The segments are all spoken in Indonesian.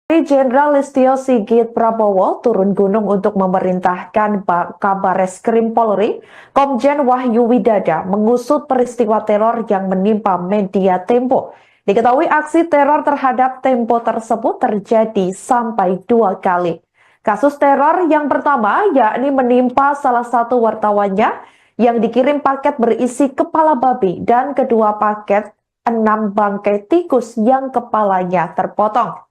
Jenderal Listio Sigit Prabowo turun gunung untuk memerintahkan Kabareskrim Polri, Komjen Wahyu Widada mengusut peristiwa teror yang menimpa media Tempo. Diketahui aksi teror terhadap Tempo tersebut terjadi sampai 2 kali. Kasus teror yang pertama yakni menimpa salah satu wartawannya yang dikirim paket berisi kepala babi dan kedua paket 6 bangkai tikus yang kepalanya terpotong.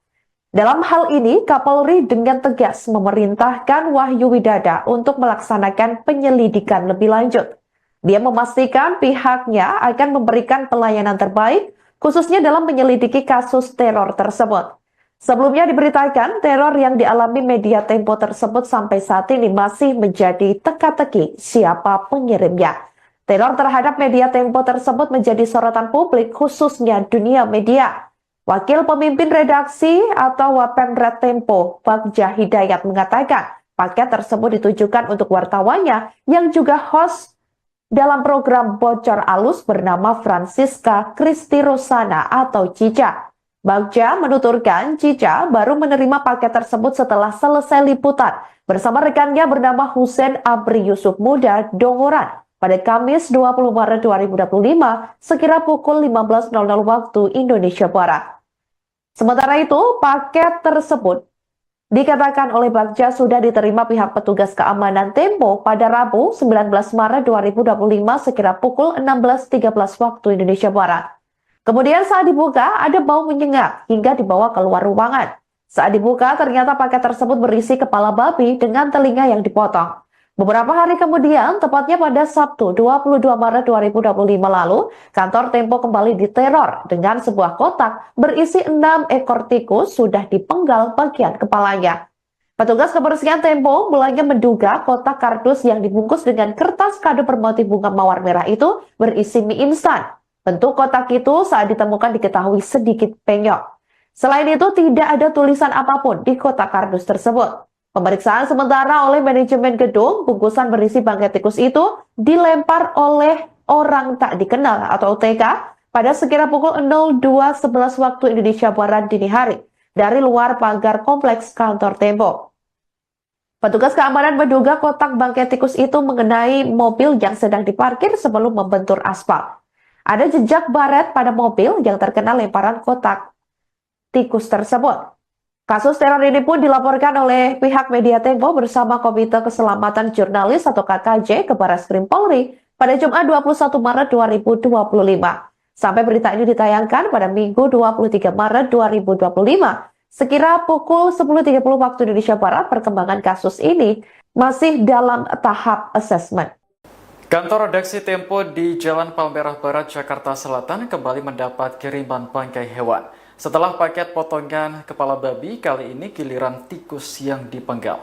Dalam hal ini, Kapolri dengan tegas memerintahkan Wahyu Widada untuk melaksanakan penyelidikan lebih lanjut. Dia memastikan pihaknya akan memberikan pelayanan terbaik, khususnya dalam menyelidiki kasus teror tersebut. Sebelumnya diberitakan, teror yang dialami media Tempo tersebut sampai saat ini masih menjadi teka-teki siapa pengirimnya. Teror terhadap media Tempo tersebut menjadi sorotan publik, khususnya dunia media. Wakil Pemimpin Redaksi atau Wapemret Tempo, Bagja Hidayat mengatakan paket tersebut ditujukan untuk wartawannya yang juga host dalam program Bocor Alus bernama Francisca Kristi Rosana atau Cica. Bagja menuturkan Cica baru menerima paket tersebut setelah selesai liputan bersama rekannya bernama Husein Abri Yusuf Muda Dongoran pada Kamis 20 Maret 2025 sekira pukul 15.00 waktu Indonesia Barat. Sementara itu, paket tersebut dikatakan oleh Bagja sudah diterima pihak petugas keamanan Tempo pada Rabu 19 Maret 2025 sekira pukul 16.13 waktu Indonesia Barat. Kemudian saat dibuka, ada bau menyengat hingga dibawa keluar ruangan. Saat dibuka, ternyata paket tersebut berisi kepala babi dengan telinga yang dipotong. Beberapa hari kemudian, tepatnya pada Sabtu 22 Maret 2025 lalu, kantor Tempo kembali diteror dengan sebuah kotak berisi 6 ekor tikus sudah dipenggal bagian kepalanya. Petugas kebersihan Tempo mulanya menduga kotak kardus yang dibungkus dengan kertas kado bermotif bunga mawar merah itu berisi mie instan. Bentuk kotak itu saat ditemukan diketahui sedikit penyok. Selain itu, tidak ada tulisan apapun di kotak kardus tersebut. Pemeriksaan sementara oleh manajemen gedung, bungkusan berisi bangkai tikus itu dilempar oleh orang tak dikenal atau OTK pada sekira pukul 02.11 waktu Indonesia Barat dini hari dari luar pagar kompleks kantor Tempo. Petugas keamanan menduga kotak bangkai tikus itu mengenai mobil yang sedang diparkir sebelum membentur aspal. Ada jejak baret pada mobil yang terkena lemparan kotak tikus tersebut. Kasus teror ini pun dilaporkan oleh pihak media Tempo bersama Komite Keselamatan Jurnalis atau KKJ ke Barreskrim Polri pada Jumat 21 Maret 2025. Sampai berita ini ditayangkan pada Minggu 23 Maret 2025. Sekira pukul 10.30 waktu Indonesia Barat, perkembangan kasus ini masih dalam tahap asesmen. Kantor redaksi Tempo di Jalan Palmerah Barat, Jakarta Selatan kembali mendapat kiriman bangkai hewan. Setelah paket potongan kepala babi, kali ini giliran tikus yang dipenggal.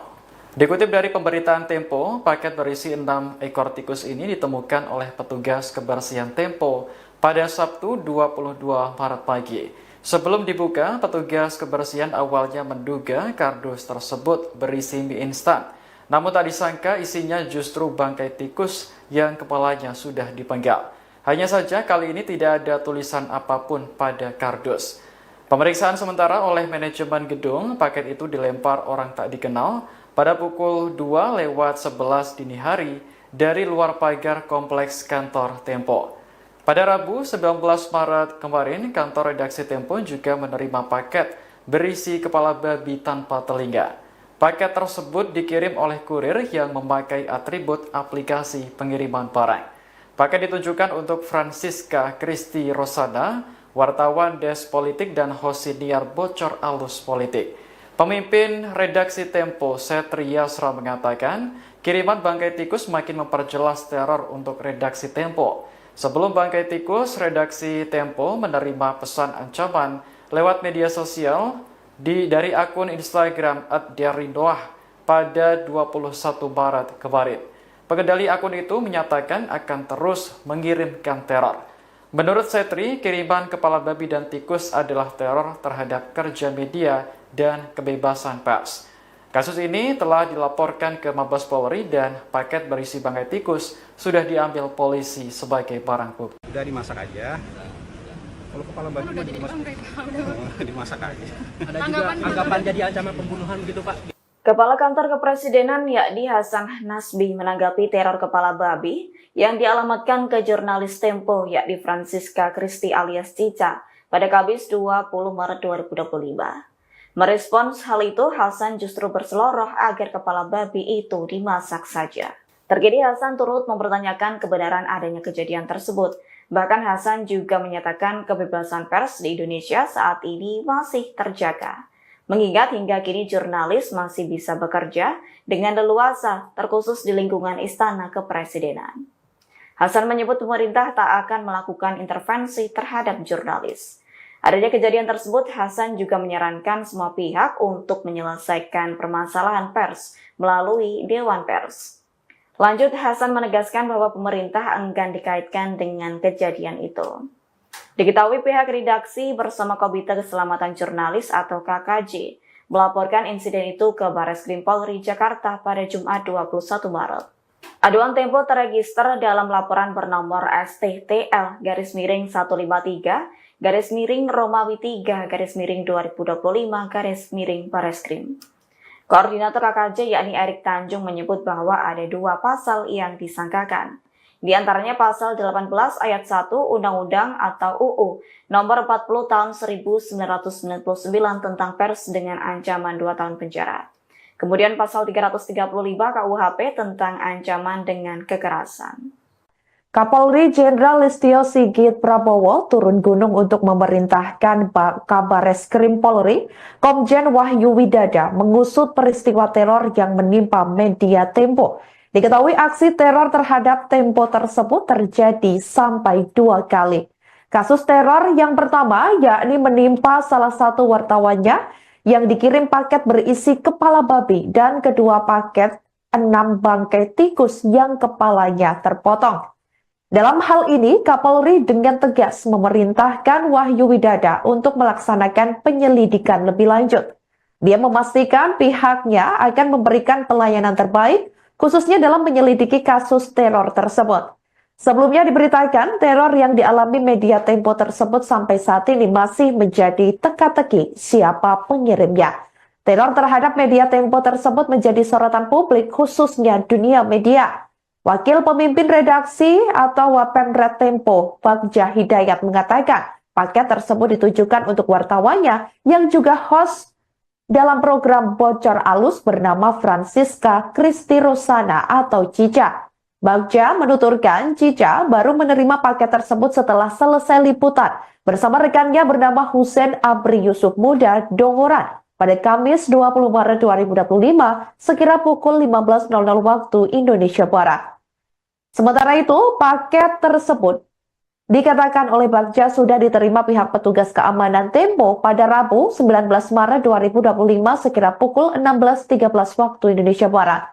Dikutip dari pemberitaan Tempo, paket berisi 6 ekor tikus ini ditemukan oleh petugas kebersihan Tempo pada Sabtu 22 Maret pagi. Sebelum dibuka, petugas kebersihan awalnya menduga kardus tersebut berisi mie instan. Namun tak disangka isinya justru bangkai tikus yang kepalanya sudah dipenggal. Hanya saja kali ini tidak ada tulisan apapun pada kardus. Pemeriksaan sementara oleh manajemen gedung, paket itu dilempar orang tak dikenal pada pukul 2:11 dini hari dari luar pagar kompleks kantor Tempo. Pada Rabu 19 Maret kemarin, kantor redaksi Tempo juga menerima paket berisi kepala babi tanpa telinga. Paket tersebut dikirim oleh kurir yang memakai atribut aplikasi pengiriman barang. Paket ditujukan untuk Francisca Kristi Rosana, wartawan Des Politik dan host siniar Bocor Alus Politik. Pemimpin redaksi Tempo, Setri Yasra mengatakan, kiriman bangkai tikus makin memperjelas teror untuk redaksi Tempo. Sebelum bangkai tikus, redaksi Tempo menerima pesan ancaman lewat media sosial dari akun Instagram @diarinoah pada 21 Maret kemarin. Pengendali akun itu menyatakan akan terus mengirimkan teror. Menurut Setri, kiriman kepala babi dan tikus adalah teror terhadap kerja media dan kebebasan pers. Kasus ini telah dilaporkan ke Mabes Polri dan paket berisi bangkai tikus sudah diambil polisi sebagai barang bukti. Sudah dimasak aja, Kalau kepala babi Udah jadi orang mereka. Udah. dimasak aja. Ada juga anggapan jadi ancaman pembunuhan gitu Pak. Kepala Kantor Kepresidenan yakni Hasan Nasbi menanggapi teror kepala babi yang dialamatkan ke jurnalis Tempo yakni Francisca Christy alias Cica pada Kamis 20 Maret 2025. Merespons hal itu, Hasan justru berseloroh agar kepala babi itu dimasak saja. Terkini Hasan turut mempertanyakan kebenaran adanya kejadian tersebut. Bahkan Hasan juga menyatakan kebebasan pers di Indonesia saat ini masih terjaga. Mengingat hingga kini jurnalis masih bisa bekerja dengan leluasa, terkhusus di lingkungan Istana Kepresidenan. Hasan menyebut pemerintah tak akan melakukan intervensi terhadap jurnalis. Adanya kejadian tersebut, Hasan juga menyarankan semua pihak untuk menyelesaikan permasalahan pers melalui Dewan Pers. Lanjut, Hasan menegaskan bahwa pemerintah enggan dikaitkan dengan kejadian itu. Diketahui pihak redaksi bersama Komite Keselamatan Jurnalis atau KKJ melaporkan insiden itu ke Bareskrim Polri Jakarta pada Jumat 21 Maret. Aduan Tempo terregister dalam laporan bernomor STTL-153-Romawi 3-2025 Bareskrim. Koordinator KKJ yakni Erik Tanjung menyebut bahwa ada 2 pasal yang disangkakan. Di antaranya pasal 18 ayat 1 Undang-Undang atau UU nomor 40 tahun 1999 tentang pers dengan ancaman 2 tahun penjara. Kemudian pasal 335 KUHP tentang ancaman dengan kekerasan. Kapolri Jenderal Listio Sigit Prabowo turun gunung untuk memerintahkan Kabareskrim Polri, Komjen Wahyu Widada mengusut peristiwa teror yang menimpa media Tempo. Diketahui aksi teror terhadap Tempo tersebut terjadi sampai 2 kali. Kasus teror yang pertama yakni menimpa salah satu wartawannya yang dikirim paket berisi kepala babi dan kedua paket 6 bangkai tikus yang kepalanya terpotong. Dalam hal ini, Kapolri dengan tegas memerintahkan Wahyu Widada untuk melaksanakan penyelidikan lebih lanjut. Dia memastikan pihaknya akan memberikan pelayanan terbaik, khususnya dalam menyelidiki kasus teror tersebut. Sebelumnya diberitakan, teror yang dialami media Tempo tersebut sampai saat ini masih menjadi teka-teki siapa pengirimnya. Teror terhadap media Tempo tersebut menjadi sorotan publik, khususnya dunia media. Wakil Pemimpin Redaksi atau Wapemret Tempo, Bagja Hidayat mengatakan paket tersebut ditujukan untuk wartawannya yang juga host dalam program Bocor Alus bernama Francisca Christy Rosana atau Cica. Bagja menuturkan Cica baru menerima paket tersebut setelah selesai liputan bersama rekannya bernama Hussein Abri Yusuf Muda Dongoran pada Kamis 20 Maret 2025 sekira pukul 15.00 waktu Indonesia Barat. Sementara itu, paket tersebut dikatakan oleh Bagja sudah diterima pihak petugas keamanan Tempo pada Rabu 19 Maret 2025 sekira pukul 16.13 waktu Indonesia Barat.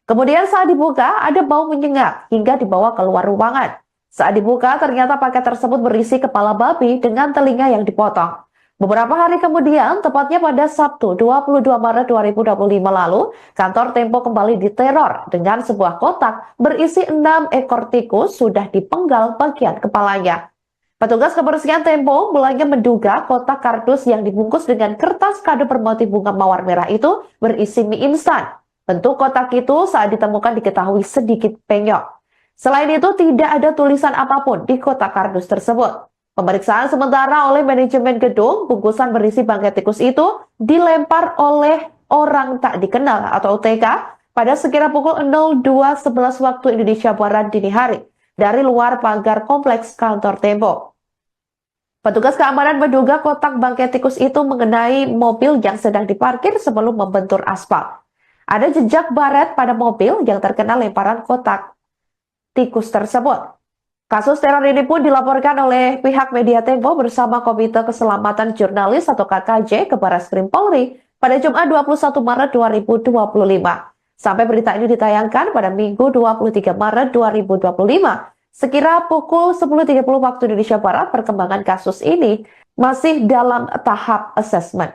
Kemudian saat dibuka, ada bau menyengat hingga dibawa keluar ruangan. Saat dibuka, ternyata paket tersebut berisi kepala babi dengan telinga yang dipotong. Beberapa hari kemudian, tepatnya pada Sabtu 22 Maret 2025 lalu, kantor Tempo kembali diteror dengan sebuah kotak berisi 6 ekor tikus sudah dipenggal bagian kepalanya. Petugas kebersihan Tempo mulanya menduga kotak kardus yang dibungkus dengan kertas kado bermotif bunga mawar merah itu berisi mie instan. Bentuk kotak itu saat ditemukan diketahui sedikit penyok. Selain itu, tidak ada tulisan apapun di kotak kardus tersebut. Pemeriksaan sementara oleh manajemen gedung, bungkusan berisi bangkai tikus itu dilempar oleh orang tak dikenal atau OTK pada sekira pukul 02.11 waktu Indonesia Barat dini hari dari luar pagar kompleks kantor Tempo. Petugas keamanan menduga kotak bangkai tikus itu mengenai mobil yang sedang diparkir sebelum membentur aspal. Ada jejak baret pada mobil yang terkena lemparan kotak tikus tersebut. Kasus teror ini pun dilaporkan oleh pihak media Tempo bersama Komite Keselamatan Jurnalis atau KKJ ke Bareskrim Polri pada Jumat 21 Maret 2025. Sampai berita ini ditayangkan pada Minggu 23 Maret 2025. Sekira pukul 10.30 waktu Indonesia Barat, perkembangan kasus ini masih dalam tahap asesmen.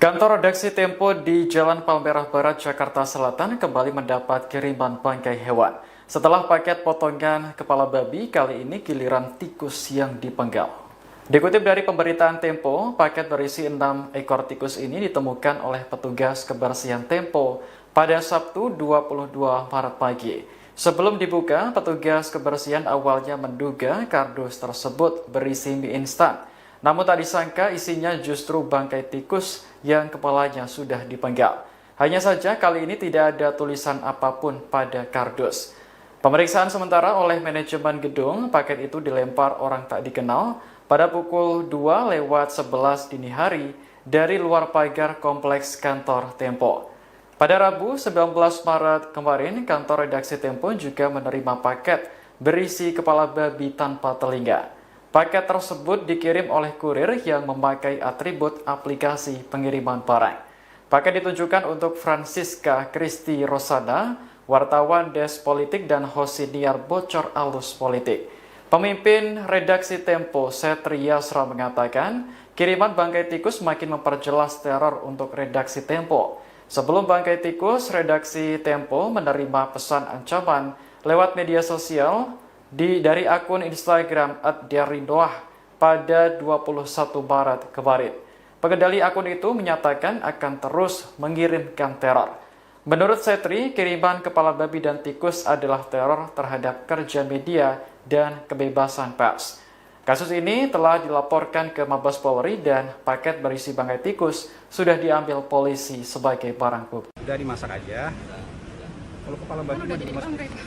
Kantor redaksi Tempo di Jalan Palmerah Barat, Jakarta Selatan kembali mendapat kiriman bangkai hewan. Setelah paket potongan kepala babi, kali ini giliran tikus yang dipenggal. Dikutip dari pemberitaan Tempo, paket berisi 6 ekor tikus ini ditemukan oleh petugas kebersihan Tempo pada Sabtu 22 Maret pagi. Sebelum dibuka, petugas kebersihan awalnya menduga kardus tersebut berisi mie instan. Namun tak disangka isinya justru bangkai tikus yang kepalanya sudah dipenggal. Hanya saja kali ini tidak ada tulisan apapun pada kardus. Pemeriksaan sementara oleh manajemen gedung, paket itu dilempar orang tak dikenal pada pukul 2:11 dini hari dari luar pagar kompleks kantor Tempo. Pada Rabu 19 Maret kemarin, kantor redaksi Tempo juga menerima paket berisi kepala babi tanpa telinga. Paket tersebut dikirim oleh kurir yang memakai atribut aplikasi pengiriman barang. Paket ditujukan untuk Francisca Kristi Rosana, wartawan Des Politik dan host siniar Bocor Alus Politik. Pemimpin redaksi Tempo, Setri Yasra mengatakan, kiriman bangkai tikus makin memperjelas teror untuk redaksi Tempo. Sebelum bangkai tikus, redaksi Tempo menerima pesan ancaman lewat media sosial dari akun Instagram @diarindoah pada 21 Maret kemarin. Pengendali akun itu menyatakan akan terus mengirimkan teror. Menurut Setri, kiriman kepala babi dan tikus adalah teror terhadap kerja media dan kebebasan pers. Kasus ini telah dilaporkan ke Mabes Polri dan paket berisi bangkai tikus sudah diambil polisi sebagai barang bukti. Udah dimasak aja. Kalau kepala babi Udah mau jadi dimasak, orang mereka.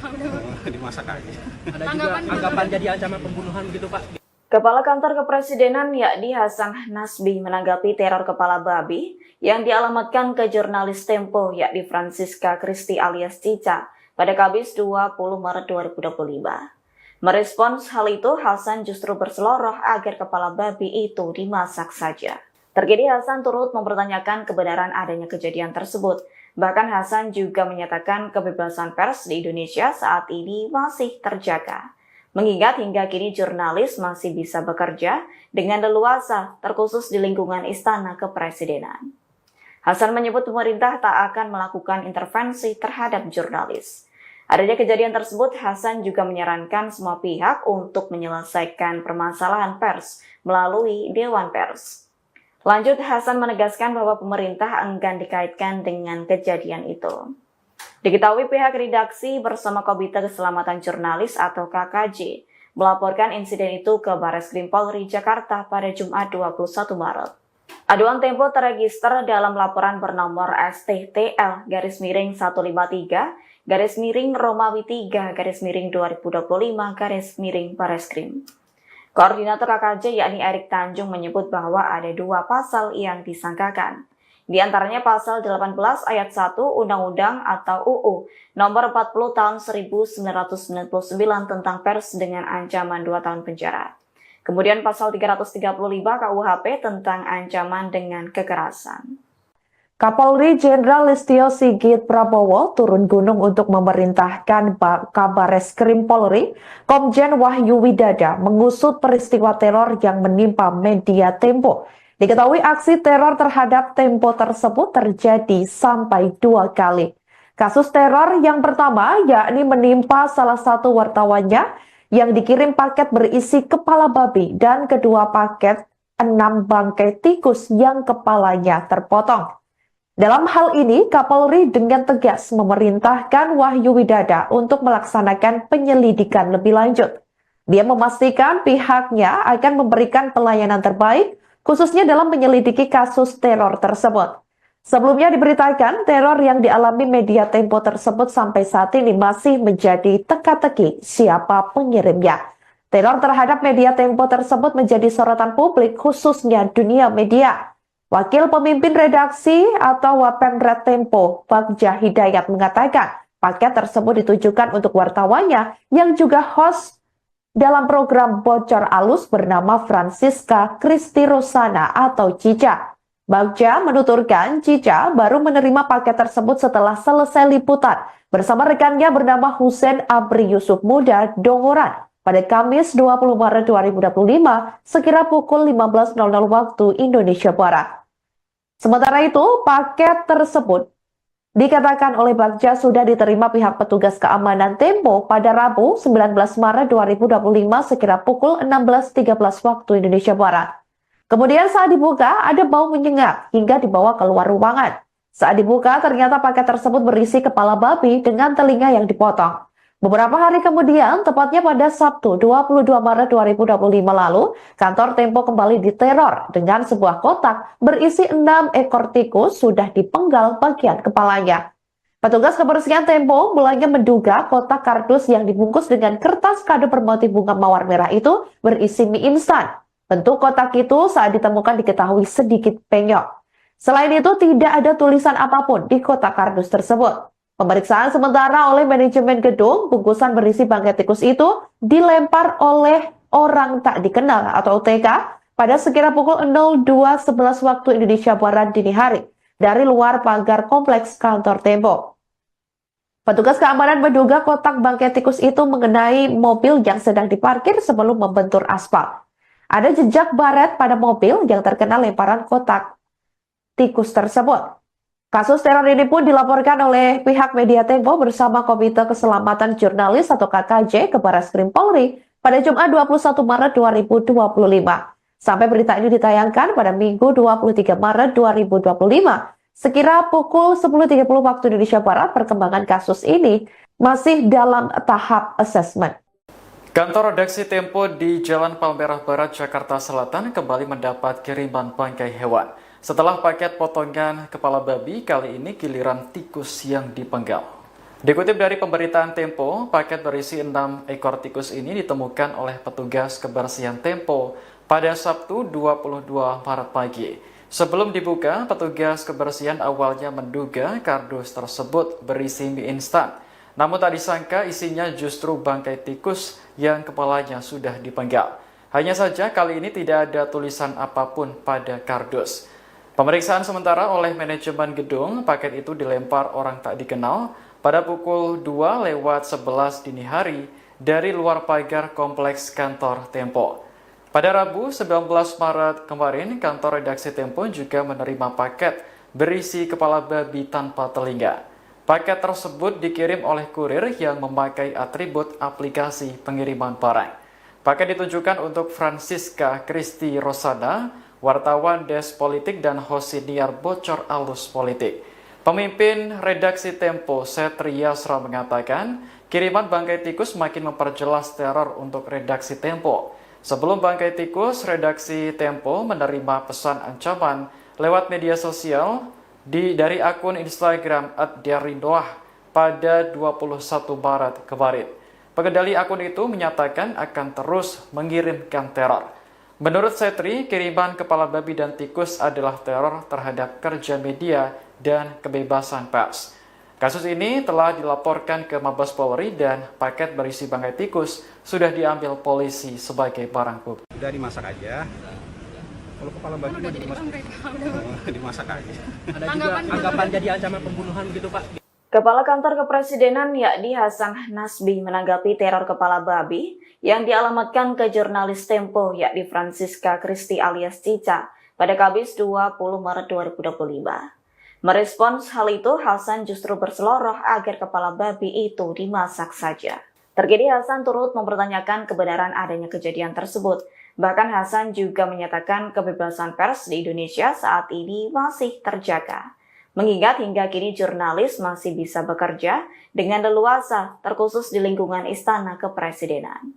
dimasak aja. Ada juga Tanggapan anggapan jadi ancaman pembunuhan gitu Pak. Kepala Kantor Kepresidenan yakni Hasan Nasbi menanggapi teror kepala babi yang dialamatkan ke jurnalis Tempo yakni Francisca Kristi alias Cica pada Kamis 20 Maret 2025. Merespons hal itu, Hasan justru berseloroh agar kepala babi itu dimasak saja. Terkini Hasan turut mempertanyakan kebenaran adanya kejadian tersebut. Bahkan Hasan juga menyatakan kebebasan pers di Indonesia saat ini masih terjaga. Mengingat hingga kini jurnalis masih bisa bekerja dengan leluasa, terkhusus di lingkungan Istana Kepresidenan. Hasan menyebut pemerintah tak akan melakukan intervensi terhadap jurnalis. Adanya kejadian tersebut, Hasan juga menyarankan semua pihak untuk menyelesaikan permasalahan pers melalui Dewan Pers. Lanjut, Hasan menegaskan bahwa pemerintah enggan dikaitkan dengan kejadian itu. Diketahui pihak redaksi bersama Komite Keselamatan Jurnalis atau KKJ melaporkan insiden itu ke Bareskrim Polri Jakarta pada Jumat 21 Maret. Aduan Tempo terregister dalam laporan bernomor STTL-153-Romawi 3-2025 Bareskrim. Koordinator KKJ yakni Erik Tanjung menyebut bahwa ada 2 pasal yang disangkakan. Di antaranya pasal 18 ayat 1 Undang-Undang atau UU nomor 40 tahun 1999 tentang pers dengan ancaman 2 tahun penjara. Kemudian pasal 335 KUHP tentang ancaman dengan kekerasan. Kapolri Jenderal Listio Sigit Prabowo turun gunung untuk memerintahkan Kabareskrim Polri, Komjen Wahyu Widada mengusut peristiwa teror yang menimpa media Tempo. Diketahui aksi teror terhadap Tempo tersebut terjadi sampai 2 kali. Kasus teror yang pertama yakni menimpa salah satu wartawannya yang dikirim paket berisi kepala babi dan kedua paket 6 bangkai tikus yang kepalanya terpotong. Dalam hal ini, Kapolri dengan tegas memerintahkan Wahyu Widada untuk melaksanakan penyelidikan lebih lanjut. Dia memastikan pihaknya akan memberikan pelayanan terbaik, khususnya dalam menyelidiki kasus teror tersebut. Sebelumnya diberitakan teror yang dialami media Tempo tersebut sampai saat ini masih menjadi teka-teki siapa pengirimnya. Teror terhadap media Tempo tersebut menjadi sorotan publik khususnya dunia media. Wakil pemimpin redaksi atau Wapemret Tempo, Bagja Hidayat mengatakan paket tersebut ditujukan untuk wartawannya yang juga host dalam program Bocor Alus bernama Francisca Kristi Rosana atau Cica. Bagja menuturkan Cica baru menerima paket tersebut setelah selesai liputan bersama rekannya bernama Husein Abri Yusuf Muda Dongoran pada Kamis 20 Maret 2025 sekira pukul 15.00 waktu Indonesia Barat. Sementara itu, paket tersebut Dikatakan oleh Bagja sudah diterima pihak petugas keamanan Tempo pada Rabu 19 Maret 2025 sekira pukul 16.13 waktu Indonesia Barat. Kemudian saat dibuka, ada bau menyengat hingga dibawa keluar ruangan. Saat dibuka, ternyata paket tersebut berisi kepala babi dengan telinga yang dipotong. Beberapa hari kemudian, tepatnya pada Sabtu 22 Maret 2025 lalu, kantor Tempo kembali diteror dengan sebuah kotak berisi 6 ekor tikus sudah dipenggal bagian kepalanya. Petugas kebersihan Tempo mulanya menduga kotak kardus yang dibungkus dengan kertas kado bermotif bunga mawar merah itu berisi mie instan. Bentuk kotak itu saat ditemukan diketahui sedikit penyok. Selain itu, tidak ada tulisan apapun di kotak kardus tersebut. Pemeriksaan sementara oleh manajemen gedung, bungkusan berisi bangkai tikus itu dilempar oleh orang tak dikenal atau OTK pada sekira pukul 02.11 waktu Indonesia Barat dini hari dari luar pagar kompleks kantor Tempo. Petugas keamanan menduga kotak bangkai tikus itu mengenai mobil yang sedang diparkir sebelum membentur aspal. Ada jejak baret pada mobil yang terkena lemparan kotak tikus tersebut. Kasus teror ini pun dilaporkan oleh pihak media Tempo bersama Komite Keselamatan Jurnalis atau KKJ ke Barreskrim Polri pada Jumat 21 Maret 2025. Sampai berita ini ditayangkan pada Minggu 23 Maret 2025. Sekira pukul 10.30 waktu Indonesia Barat, perkembangan kasus ini masih dalam tahap asesmen. Kantor redaksi Tempo di Jalan Palmerah Barat, Jakarta Selatan kembali mendapat kiriman bangkai hewan. Setelah paket potongan kepala babi, kali ini giliran tikus yang dipenggal. Dikutip dari pemberitaan Tempo, paket berisi 6 ekor tikus ini ditemukan oleh petugas kebersihan Tempo pada Sabtu 22 Maret pagi. Sebelum dibuka, petugas kebersihan awalnya menduga kardus tersebut berisi mie instan. Namun tak disangka isinya justru bangkai tikus yang kepalanya sudah dipenggal. Hanya saja kali ini tidak ada tulisan apapun pada kardus. Pemeriksaan sementara oleh manajemen gedung, paket itu dilempar orang tak dikenal pada pukul 2:11 dini hari dari luar pagar kompleks kantor Tempo. Pada Rabu 19 Maret kemarin, kantor redaksi Tempo juga menerima paket berisi kepala babi tanpa telinga. Paket tersebut dikirim oleh kurir yang memakai atribut aplikasi pengiriman barang. Paket ditujukan untuk Francisca Kristi Rosana, wartawan Des Politik dan host siniar Bocor Alus Politik. Pemimpin redaksi Tempo, Setri Yasra mengatakan, kiriman bangkai tikus makin memperjelas teror untuk redaksi Tempo. Sebelum bangkai tikus, redaksi Tempo menerima pesan ancaman lewat media sosial dari akun Instagram @diarindoah pada 21 Maret kemarin. Pengendali akun itu menyatakan akan terus mengirimkan teror. Menurut Setri, kiriman kepala babi dan tikus adalah teror terhadap kerja media dan kebebasan pers. Kasus ini telah dilaporkan ke Mabes Polri dan paket berisi bangkai tikus sudah diambil polisi sebagai barang bukti. Udah dimasak aja. Kalau kepala babi Udah jadi bangkai, Pak. dimasak aja. Ada juga anggapan jadi ancaman pembunuhan begitu Pak? Kepala Kantor Kepresidenan yakni Hasan Nasbi menanggapi teror kepala babi yang dialamatkan ke jurnalis Tempo yakni Francisca Kristi alias Cica pada Kamis 20 Maret 2025. Merespons hal itu, Hasan justru berseloroh agar kepala babi itu dimasak saja. Terkini Hasan turut mempertanyakan kebenaran adanya kejadian tersebut. Bahkan Hasan juga menyatakan kebebasan pers di Indonesia saat ini masih terjaga. Mengingat hingga kini jurnalis masih bisa bekerja dengan leluasa, terkhusus di lingkungan Istana Kepresidenan.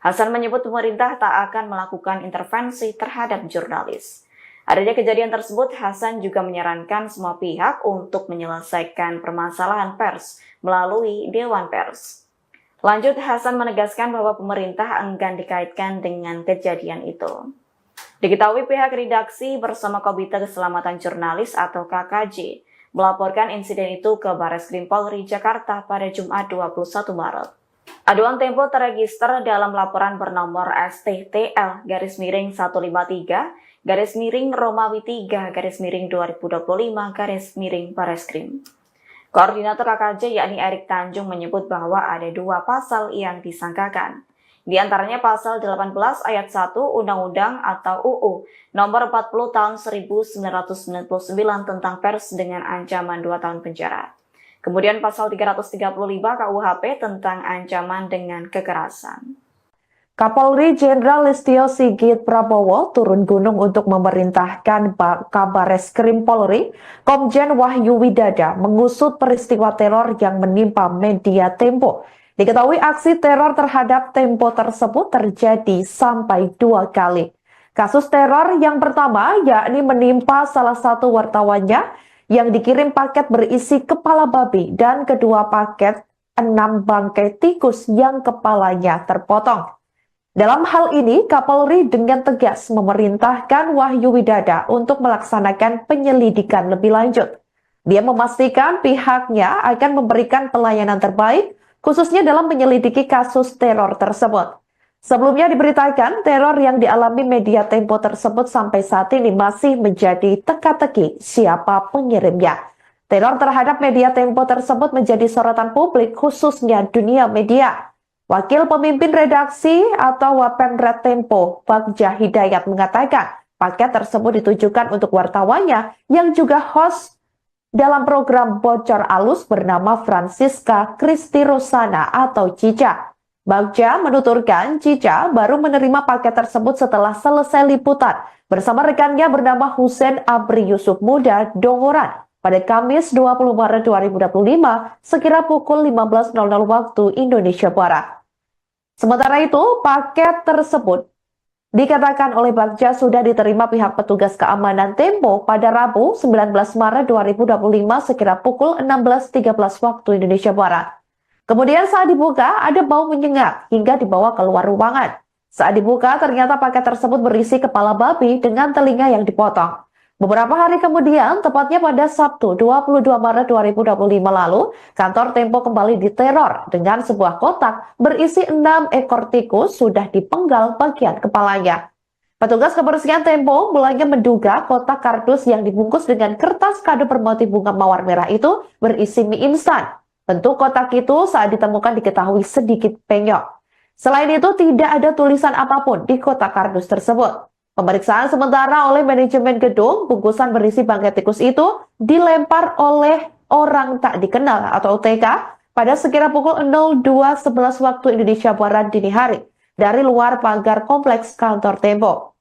Hasan menyebut pemerintah tak akan melakukan intervensi terhadap jurnalis. Adanya kejadian tersebut, Hasan juga menyarankan semua pihak untuk menyelesaikan permasalahan pers melalui Dewan Pers. Lanjut, Hasan menegaskan bahwa pemerintah enggan dikaitkan dengan kejadian itu. Diketahui pihak redaksi bersama Komite Keselamatan Jurnalis atau KKJ melaporkan insiden itu ke Barreskrim Polri Jakarta pada Jumat 21 Maret. Aduan Tempo terregister dalam laporan bernomor STTL-153-Romawi 3-2025-Barreskrim. Koordinator KKJ yakni Erik Tanjung menyebut bahwa ada 2 pasal yang disangkakan, Di antaranya pasal 18 ayat 1 Undang-Undang atau UU nomor 40 tahun 1999 tentang pers dengan ancaman 2 tahun penjara. Kemudian pasal 335 KUHP tentang ancaman dengan kekerasan. Kapolri Jenderal Listio Sigit Prabowo turun gunung untuk memerintahkan Kabareskrim Polri, Komjen Wahyu Widada mengusut peristiwa teror yang menimpa media Tempo. Diketahui aksi teror terhadap Tempo tersebut terjadi sampai 2 kali. Kasus teror yang pertama yakni menimpa salah satu wartawannya yang dikirim paket berisi kepala babi dan kedua paket 6 bangkai tikus yang kepalanya terpotong. Dalam hal ini, Kapolri dengan tegas memerintahkan Wahyu Widada untuk melaksanakan penyelidikan lebih lanjut. Dia memastikan pihaknya akan memberikan pelayanan terbaik, khususnya dalam menyelidiki kasus teror tersebut. Sebelumnya diberitakan teror yang dialami media Tempo tersebut sampai saat ini masih menjadi teka-teki siapa pengirimnya. Teror terhadap media Tempo tersebut menjadi sorotan publik khususnya dunia media. Wakil pemimpin redaksi atau Wapemret Tempo, Bagja Hidayat mengatakan paket tersebut ditujukan untuk wartawannya yang juga host dalam program Bocor Alus bernama Francisca Kristi Rosana atau Cica. Bagja menuturkan Cica baru menerima paket tersebut setelah selesai liputan bersama rekannya bernama Husein Abri Yusuf Muda Dongoran pada Kamis 20 Maret 2025 sekira pukul 15.00 waktu Indonesia Barat. Sementara itu, paket tersebut dikatakan oleh Bagja sudah diterima pihak petugas keamanan Tempo pada Rabu 19 Maret 2025 sekira pukul 16.13 waktu Indonesia Barat. Kemudian saat dibuka, ada bau menyengat hingga dibawa keluar ruangan. Saat dibuka, ternyata paket tersebut berisi kepala babi dengan telinga yang dipotong. Beberapa hari kemudian, tepatnya pada Sabtu 22 Maret 2025 lalu, kantor Tempo kembali diteror dengan sebuah kotak berisi 6 ekor tikus sudah dipenggal bagian kepalanya. Petugas kebersihan Tempo mulanya menduga kotak kardus yang dibungkus dengan kertas kado bermotif bunga mawar merah itu berisi mie instan. Bentuk kotak itu saat ditemukan diketahui sedikit penyok. Selain itu, tidak ada tulisan apapun di kotak kardus tersebut. Pemeriksaan sementara oleh manajemen gedung, bungkusan berisi bangkai tikus itu dilempar oleh orang tak dikenal atau OTK pada sekira pukul 02.11 waktu Indonesia Barat dini hari dari luar pagar kompleks kantor Tempo.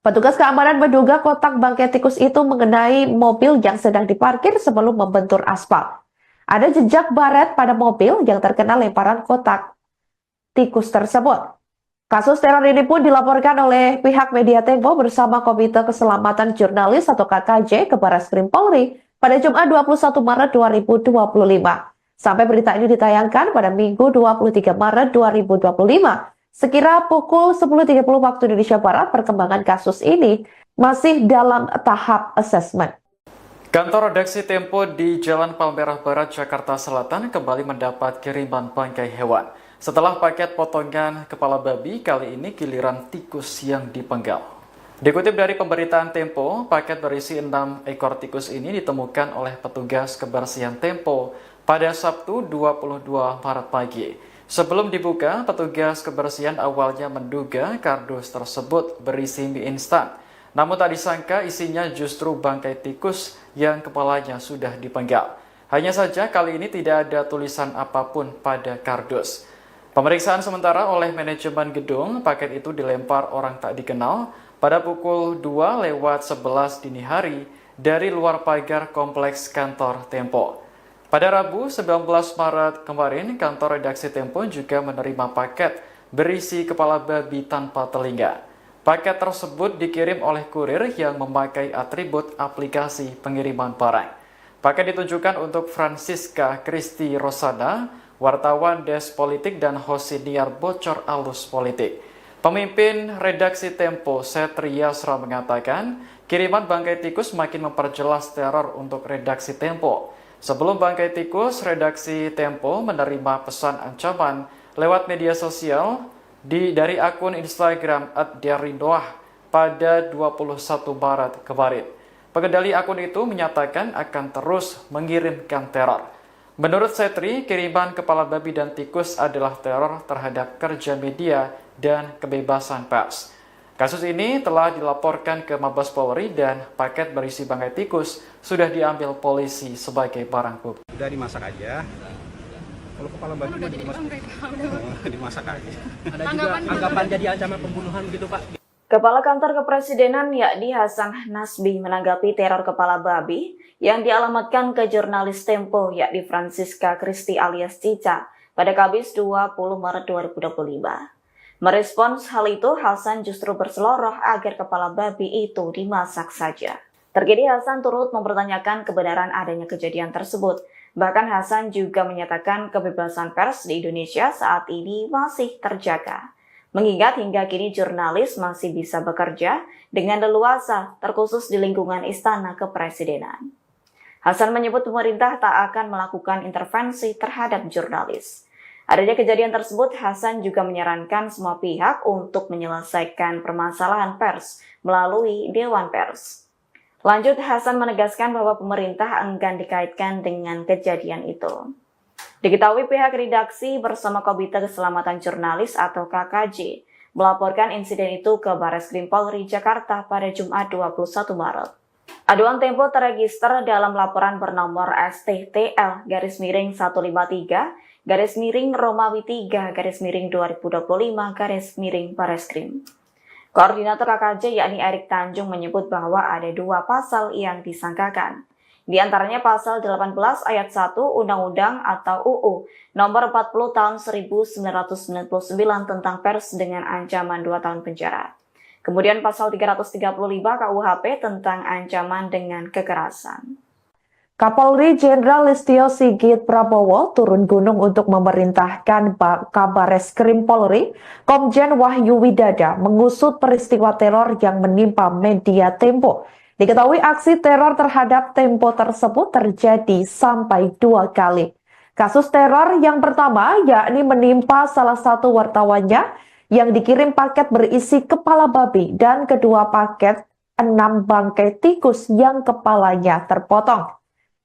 Petugas keamanan menduga kotak bangkai tikus itu mengenai mobil yang sedang diparkir sebelum membentur aspal. Ada jejak baret pada mobil yang terkena lemparan kotak tikus tersebut. Kasus teror ini pun dilaporkan oleh pihak media Tempo bersama Komite Keselamatan Jurnalis atau KKJ ke Barreskrim Polri pada Jumat 21 Maret 2025. Sampai berita ini ditayangkan pada Minggu 23 Maret 2025. Sekira pukul 10.30 waktu Indonesia Barat, perkembangan kasus ini masih dalam tahap asesmen. Kantor redaksi Tempo di Jalan Palmerah Barat, Jakarta Selatan kembali mendapat kiriman bangkai hewan. Setelah paket potongan kepala babi, kali ini giliran tikus yang dipenggal. Dikutip dari pemberitaan Tempo, paket berisi 6 ekor tikus ini ditemukan oleh petugas kebersihan Tempo pada Sabtu 22 Maret pagi. Sebelum dibuka, petugas kebersihan awalnya menduga kardus tersebut berisi mie instan. Namun tak disangka isinya justru bangkai tikus yang kepalanya sudah dipenggal. Hanya saja kali ini tidak ada tulisan apapun pada kardus. Pemeriksaan sementara oleh manajemen gedung, paket itu dilempar orang tak dikenal pada pukul 2:11 dini hari dari luar pagar kompleks kantor Tempo. Pada Rabu 19 Maret kemarin, kantor redaksi Tempo juga menerima paket berisi kepala babi tanpa telinga. Paket tersebut dikirim oleh kurir yang memakai atribut aplikasi pengiriman barang. Paket ditujukan untuk Francisca Kristi Rosana, wartawan Desk Politik dan host siniar Bocor Alus Politik. Pemimpin redaksi Tempo, Setria Sra mengatakan, kiriman bangkai tikus makin memperjelas teror untuk redaksi Tempo. Sebelum bangkai tikus, redaksi Tempo menerima pesan ancaman lewat media sosial dari akun Instagram @diarindoah pada 21 Maret kemarin. Pengendali akun itu menyatakan akan terus mengirimkan teror. Menurut Setri, kiriman kepala babi dan tikus adalah teror terhadap kerja media dan kebebasan pers. Kasus ini telah dilaporkan ke Mabes Polri dan paket berisi bangkai tikus sudah diambil polisi sebagai barang bukti. Udah dimasak aja. Kalau kepala babi Udah jadi dimasak, bangkai, Pak. dimasak aja. Ada juga anggapan jadi ancaman pembunuhan begitu Pak. Kepala Kantor Kepresidenan yakni Hasan Nasbi menanggapi teror kepala babi yang dialamatkan ke jurnalis Tempo yakni Francisca Christy alias Cica pada Kamis 20 Maret 2025. Merespons hal itu, Hasan justru berseloroh agar kepala babi itu dimasak saja. Terkini Hasan turut mempertanyakan kebenaran adanya kejadian tersebut. Bahkan Hasan juga menyatakan kebebasan pers di Indonesia saat ini masih terjaga. Mengingat hingga kini jurnalis masih bisa bekerja dengan leluasa, terkhusus di lingkungan Istana Kepresidenan. Hasan menyebut pemerintah tak akan melakukan intervensi terhadap jurnalis. Adanya kejadian tersebut, Hasan juga menyarankan semua pihak untuk menyelesaikan permasalahan pers melalui Dewan Pers. Lanjut, Hasan menegaskan bahwa pemerintah enggan dikaitkan dengan kejadian itu. Diketahui pihak redaksi bersama Komite Keselamatan Jurnalis atau KKJ melaporkan insiden itu ke Bareskrim Polri Jakarta pada Jumat 21 Maret. Aduan Tempo terregister dalam laporan bernomor STTL-153-Romawi 3-2025-Bareskrim. Koordinator KKJ yakni Erik Tanjung menyebut bahwa ada 2 pasal yang disangkakan. Di antaranya pasal 18 ayat 1 Undang-Undang atau UU nomor 40 tahun 1999 tentang pers dengan ancaman 2 tahun penjara. Kemudian pasal 335 KUHP tentang ancaman dengan kekerasan. Kapolri Jenderal Listio Sigit Prabowo turun gunung untuk memerintahkan Kabareskrim Polri, Komjen Wahyu Widada mengusut peristiwa teror yang menimpa media Tempo. Diketahui aksi teror terhadap Tempo tersebut terjadi sampai 2 kali. Kasus teror yang pertama yakni menimpa salah satu wartawannya yang dikirim paket berisi kepala babi dan kedua paket 6 bangkai tikus yang kepalanya terpotong.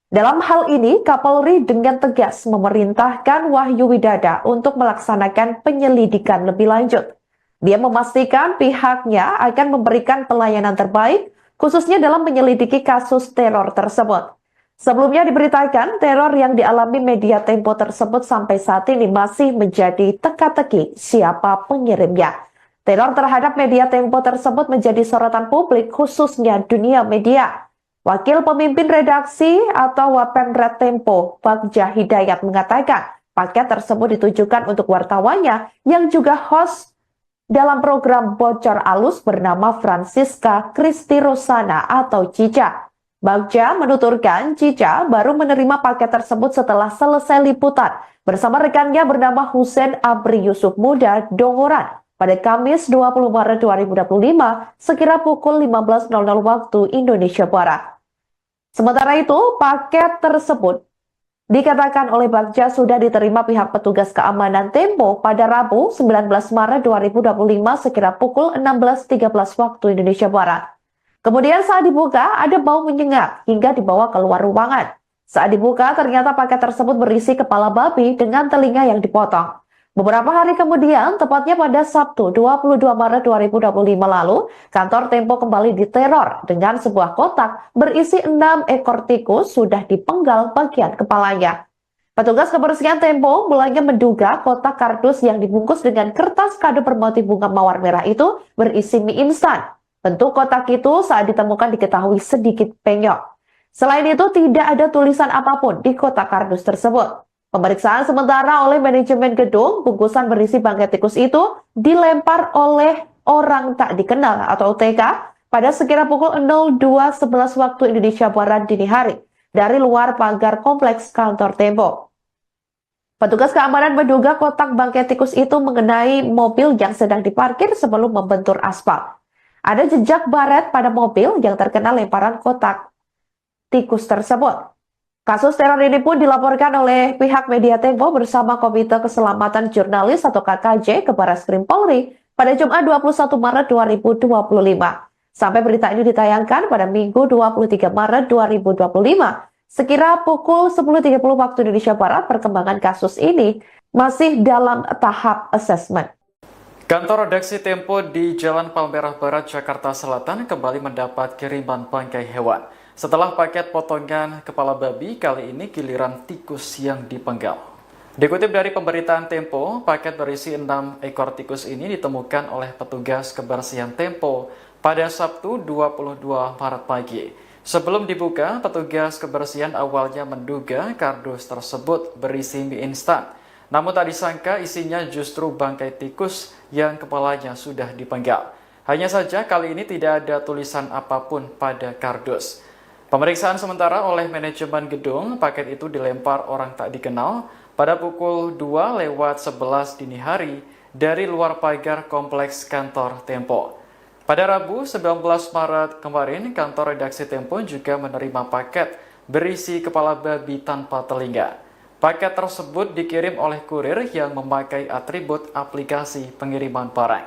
Dalam hal ini, Kapolri dengan tegas memerintahkan Wahyu Widada untuk melaksanakan penyelidikan lebih lanjut. Dia memastikan pihaknya akan memberikan pelayanan terbaik khususnya dalam menyelidiki kasus teror tersebut. Sebelumnya diberitakan teror yang dialami media Tempo tersebut sampai saat ini masih menjadi teka-teki siapa pengirimnya. Teror terhadap media Tempo tersebut menjadi sorotan publik khususnya dunia media. Wakil pemimpin redaksi atau Wapemret Tempo, Bagja Hidayat mengatakan paket tersebut ditujukan untuk wartawannya yang juga host dalam program Bocor Alus bernama Francisca Christy Rosana atau Cica. Bagja menuturkan Cica baru menerima paket tersebut setelah selesai liputan bersama rekannya bernama Hussein Abri Yusuf Muda Dongoran pada Kamis 20 Maret 2025 sekira pukul 15.00 waktu Indonesia Barat. Sementara itu, paket tersebut dikatakan oleh Bagja sudah diterima pihak petugas keamanan Tempo pada Rabu 19 Maret 2025 sekira pukul 16.13 waktu Indonesia Barat. Kemudian saat dibuka ada bau menyengat hingga dibawa keluar ruangan. Saat dibuka ternyata paket tersebut berisi kepala babi dengan telinga yang dipotong. Beberapa hari kemudian, tepatnya pada Sabtu 22 Maret 2025 lalu, kantor Tempo kembali diteror dengan sebuah kotak berisi 6 ekor tikus sudah dipenggal bagian kepalanya. Petugas kebersihan Tempo mulanya menduga kotak kardus yang dibungkus dengan kertas kado bermotif bunga mawar merah itu berisi mie instan. Bentuk kotak itu saat ditemukan diketahui sedikit penyok. Selain itu, tidak ada tulisan apapun di kotak kardus tersebut. Pemeriksaan sementara oleh manajemen gedung, bungkusan berisi bangkai tikus itu dilempar oleh orang tak dikenal atau OTK pada sekira pukul 02.11 waktu Indonesia Barat dini hari dari luar pagar kompleks kantor Tempo. Petugas keamanan menduga kotak bangkai tikus itu mengenai mobil yang sedang diparkir sebelum membentur aspal. Ada jejak baret pada mobil yang terkena lemparan kotak tikus tersebut. Kasus teror ini pun dilaporkan oleh pihak media Tempo bersama Komite Keselamatan Jurnalis atau KKJ ke Bareskrim Polri pada Jumat 21 Maret 2025. Sampai berita ini ditayangkan pada Minggu 23 Maret 2025, Sekira pukul 10.30 waktu Indonesia Barat, perkembangan kasus ini masih dalam tahap asesmen. Kantor redaksi Tempo di Jalan Palmerah Barat, Jakarta Selatan kembali mendapat kiriman bangkai hewan. Setelah paket potongan kepala babi, kali ini giliran tikus yang dipenggal. Dikutip dari pemberitaan Tempo, paket berisi 6 ekor tikus ini ditemukan oleh petugas kebersihan Tempo pada Sabtu 22 Maret pagi. Sebelum dibuka, petugas kebersihan awalnya menduga kardus tersebut berisi mie instan. Namun tak disangka isinya justru bangkai tikus yang kepalanya sudah dipenggal. Hanya saja kali ini tidak ada tulisan apapun pada kardus. Pemeriksaan sementara oleh manajemen gedung, paket itu dilempar orang tak dikenal pada pukul 2:11 dini hari dari luar pagar kompleks kantor Tempo. Pada Rabu 19 Maret kemarin, kantor redaksi Tempo juga menerima paket berisi kepala babi tanpa telinga. Paket tersebut dikirim oleh kurir yang memakai atribut aplikasi pengiriman barang.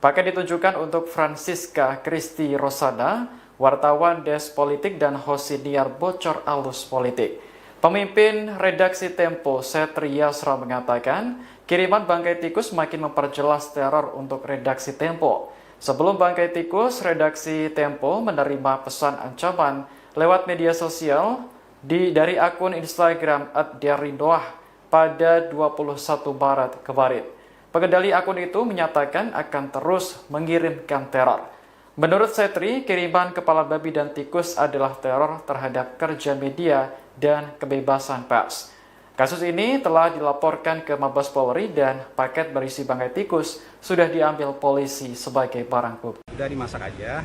Paket ditujukan untuk Francisca Kristi Rosana, wartawan Desk Politik dan host siniar Bocor Alus Politik. Pemimpin redaksi Tempo, Setri Yasra, mengatakan kiriman bangkai tikus makin memperjelas teror untuk redaksi Tempo. Sebelum bangkai tikus, redaksi Tempo menerima pesan ancaman lewat media sosial dari akun Instagram @diarindoah pada 21 Maret kemarin. Pengendali akun itu menyatakan akan terus mengirimkan teror. Menurut Setri, kiriman kepala babi dan tikus adalah teror terhadap kerja media dan kebebasan pers. Kasus ini telah dilaporkan ke Mabes Polri dan paket berisi bangkai tikus sudah diambil polisi sebagai barang bukti. Udah dimasak aja.